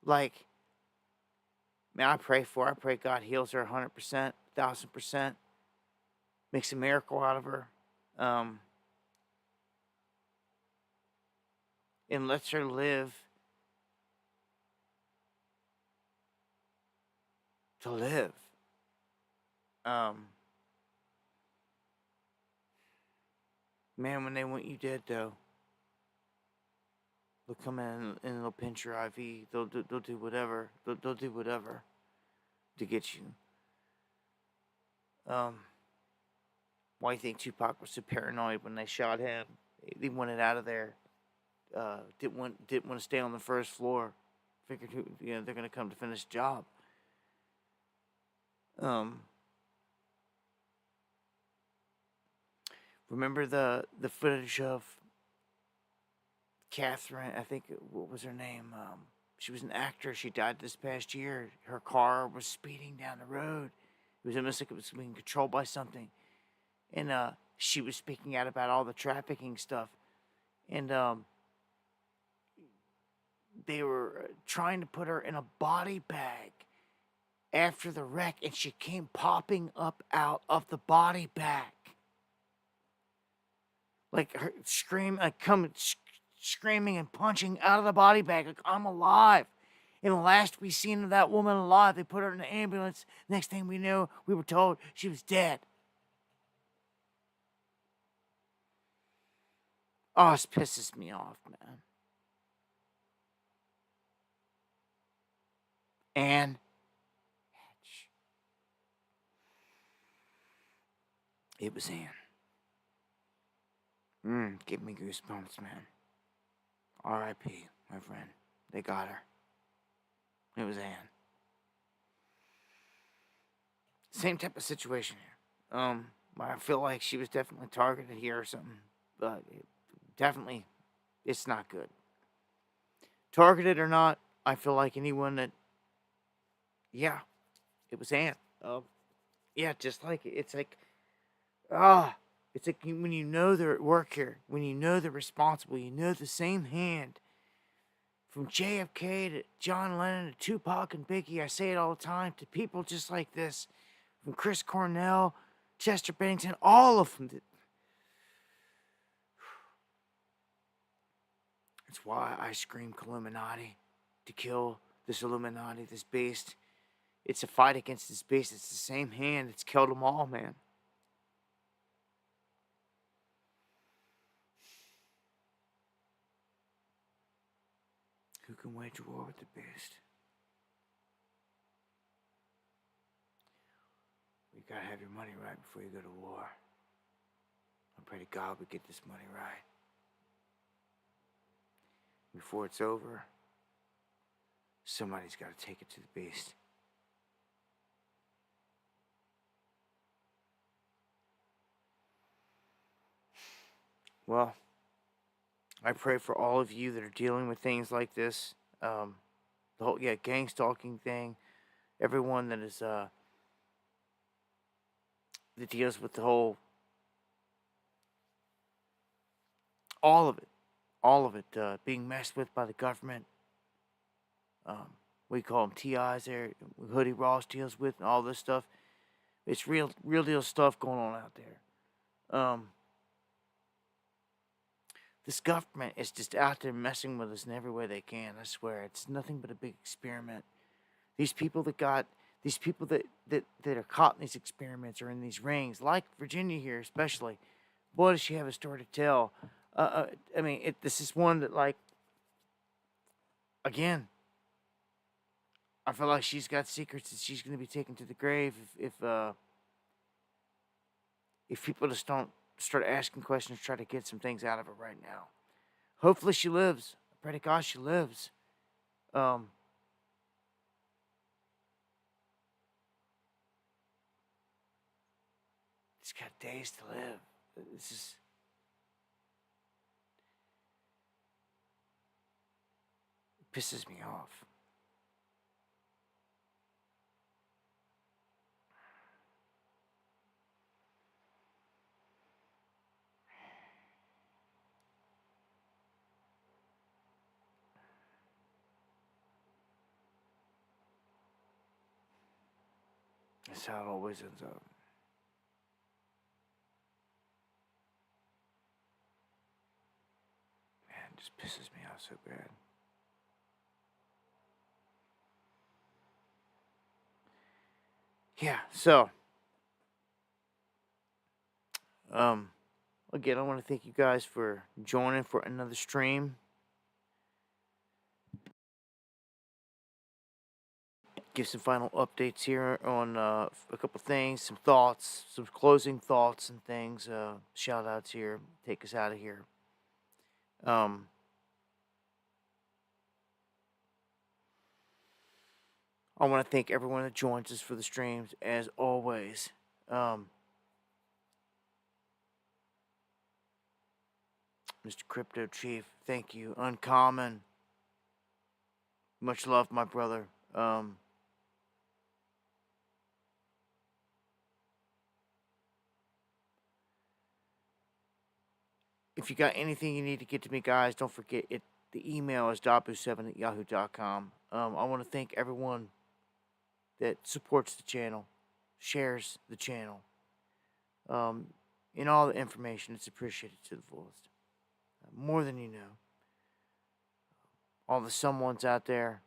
Like, man, I pray God heals her 100%, 1,000%, makes a miracle out of her, and lets her live to live. Man, when they want you dead, though, they'll come in and they'll pinch your IV. They'll do whatever. They'll do whatever to get you. Why do you think Tupac was so paranoid when they shot him? He wanted out of there. Didn't want to stay on the first floor. Figured, they're gonna come to finish the job. Remember the footage of Catherine? I think, what was her name? She was an actor. She died this past year. Her car was speeding down the road. It was almost like it was being controlled by something. And she was speaking out about all the trafficking stuff. And they were trying to put her in a body bag after the wreck, and she came popping up out of the body bag. Like, her screaming and punching out of the body bag, like, I'm alive. And the last we seen of that woman alive, they put her in an ambulance. Next thing we knew, we were told she was dead. Oh, this pisses me off, man. Anne Hatch. It was Anne. Give me goosebumps, man. R.I.P., my friend. They got her. It was Anne. Same type of situation here. I feel like she was definitely targeted here or something. But definitely, it's not good. Targeted or not, I feel like anyone that... Yeah, it was Anne. Yeah, just like it. It's like... It's like when you know they're at work here, when you know they're responsible, you know the same hand. From JFK to John Lennon to Tupac and Biggie, I say it all the time, to people just like this. From Chris Cornell, Chester Bennington, all of them. That's why I scream Illuminati, to kill this Illuminati, this beast. It's a fight against this beast. It's the same hand that's killed them all, man. Who can wage war with the beast? You gotta have your money right before you go to war. I pray to God we get this money right. Before it's over, somebody's gotta take it to the beast. Well, I pray for all of you that are dealing with things like this. The whole gang stalking thing. Everyone that is that deals with the whole, all of it, being messed with by the government. We call them TIs there. Hoodie Ross deals with, and all this stuff. It's real deal stuff going on out there. This government is just out there messing with us in every way they can. I swear, it's nothing but a big experiment. These people that are caught in these experiments or in these rings, like Virginia here especially, boy, does she have a story to tell. This is one that, like, again, I feel like she's got secrets that she's going to be taken to the grave if if people just don't start asking questions, try to get some things out of her right now. Hopefully she lives. I pray to God she lives. She's got days to live. This is... It pisses me off. That's how it always ends up. Man, it just pisses me off so bad. Yeah, so again, I want to thank you guys for joining for another stream. Give some final updates here on a couple things, some thoughts, some closing thoughts and things. Shout outs here. Take us out of here. I want to thank everyone that joins us for the streams, as always. Mr. Crypto Chief, thank you. Uncommon. Much love, my brother. If you got anything you need to get to me, guys, don't forget it. The email is dabu7@yahoo.com. I want to thank everyone that supports the channel, shares the channel, and all the information. It's appreciated to the fullest. More than you know. All the someones out there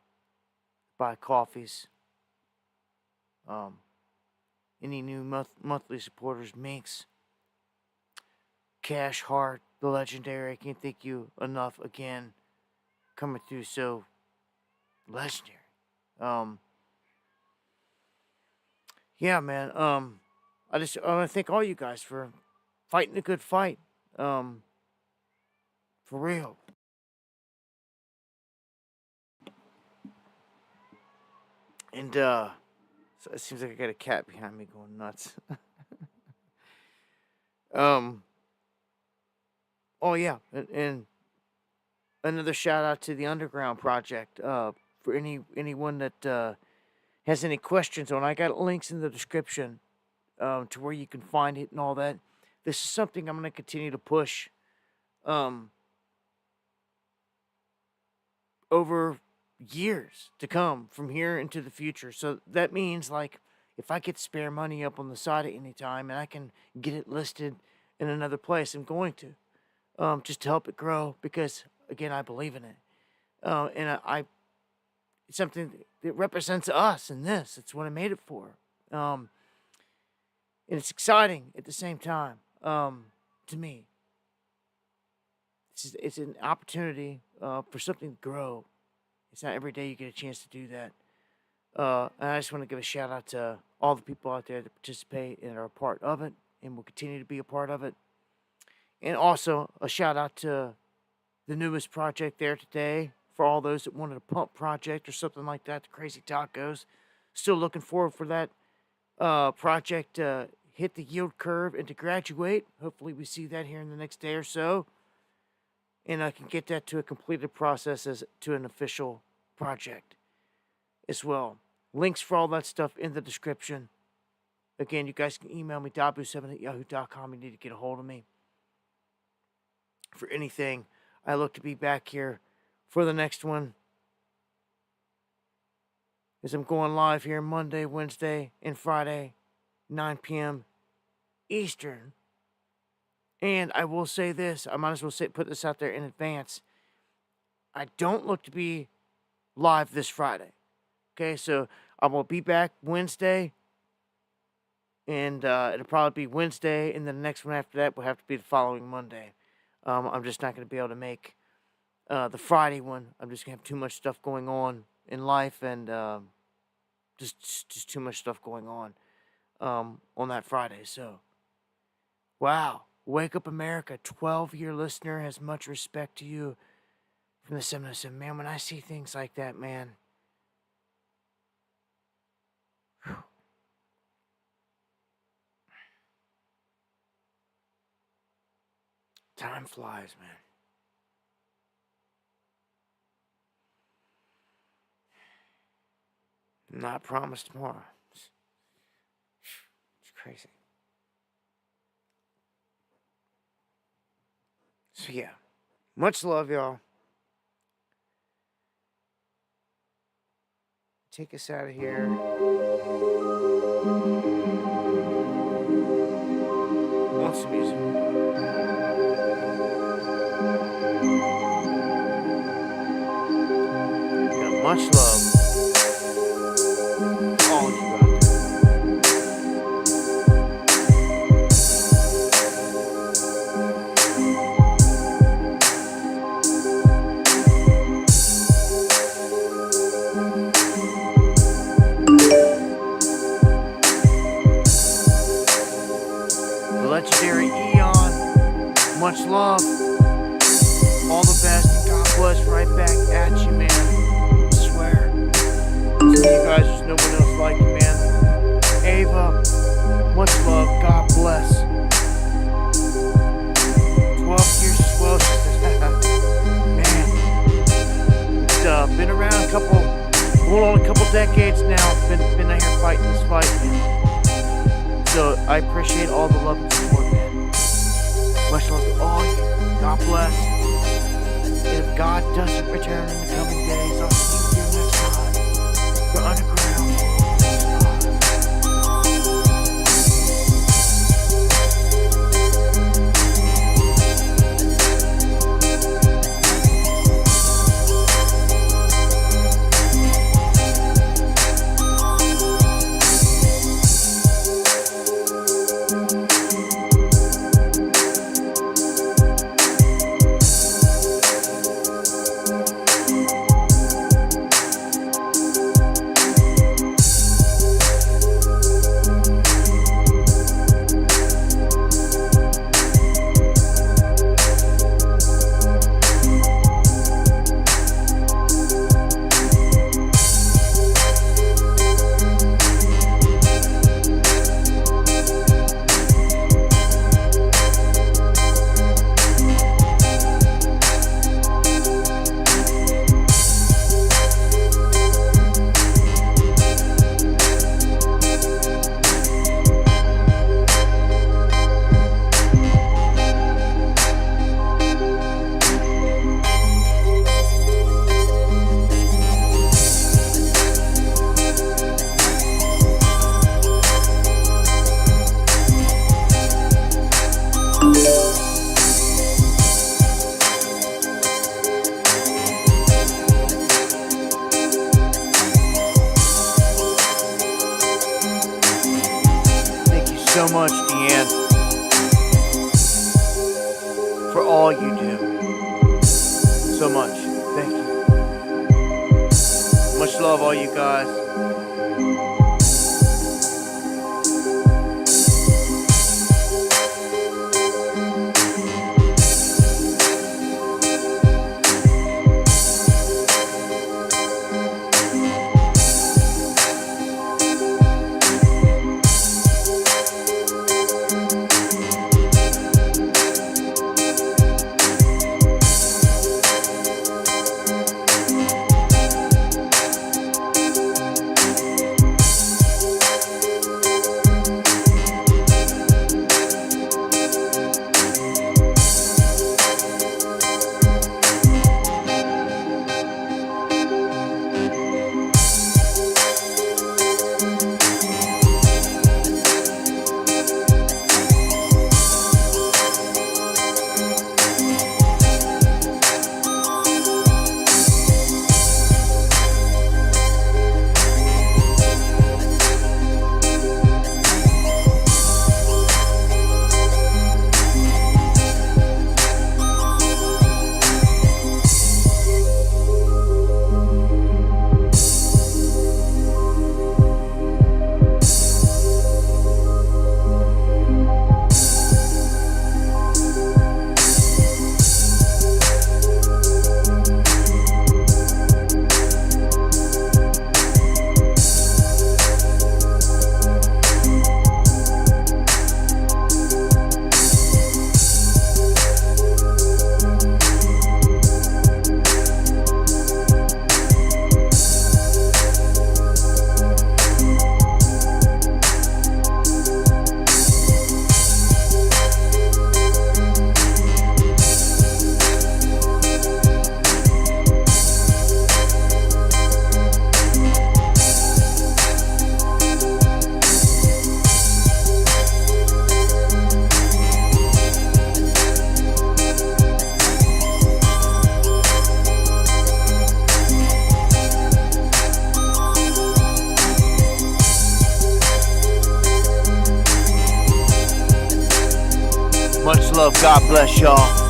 buy coffees. Any new monthly supporters, Minx, Cash Heart, the legendary. I can't thank you enough again. Coming through so legendary. Yeah, man. I want to thank all you guys for fighting a good fight. For real. And so it seems like I got a cat behind me going nuts. Oh yeah, and another shout out to the Underground Project. For anyone that has any questions on, I got links in the description to where you can find it and all that. This is something I'm going to continue to push over years to come from here into the future. So that means, like, if I get spare money up on the side at any time and I can get it listed in another place, I'm going to. Just to help it grow, because again, I believe in it, and it's something that represents us in this. It's what I made it for, and it's exciting at the same time. To me, it's an opportunity for something to grow. It's not every day you get a chance to do that, and I just want to give a shout out to all the people out there that participate and are a part of it, and will continue to be a part of it. And also, a shout out to the newest project there today for all those that wanted a pump project or something like that, the Crazy Tacos. Still looking forward for that project to hit the yield curve and to graduate. Hopefully we see that here in the next day or so. And I can get that to a completed process as to an official project as well. Links for all that stuff in the description. Again, you guys can email me, dabu7@yahoo.com. You need to get a hold of me for anything. I look to be back here for the next one, as I'm going live here Monday, Wednesday, and Friday, 9 p.m. Eastern. And I will say this, I might as well put this out there in advance. I don't look to be live this Friday. Okay, so I will be back Wednesday, and it'll probably be Wednesday, and then the next one after that will have to be the following Monday. I'm just not going to be able to make the Friday one. I'm just going to have too much stuff going on in life, and just too much stuff going on that Friday. So Wow. Wake Up America, 12-year listener, has much respect to you from the 707. Man, when I see things like that, man. Whew. Time flies, man. Not promised tomorrow. It's crazy. So yeah, much love, y'all. Take us out of here. Want some music? Yeah, much love. All you got. Legendary Eon, much love, all the best, and God bless right back at you, man. I swear. Some of you guys, there's no one else like you, man. Ava, much love, God bless. 12 years as well, man. It's been around going on a couple decades now. Been out here fighting this fight, man. So I appreciate all the love and support, man. Much love to all you. God bless. If God doesn't return in the coming days, I'll see you next time. For Underground. So much, Deanne, for all you do. So much. Thank you. Much love, all you guys. love. God bless y'all.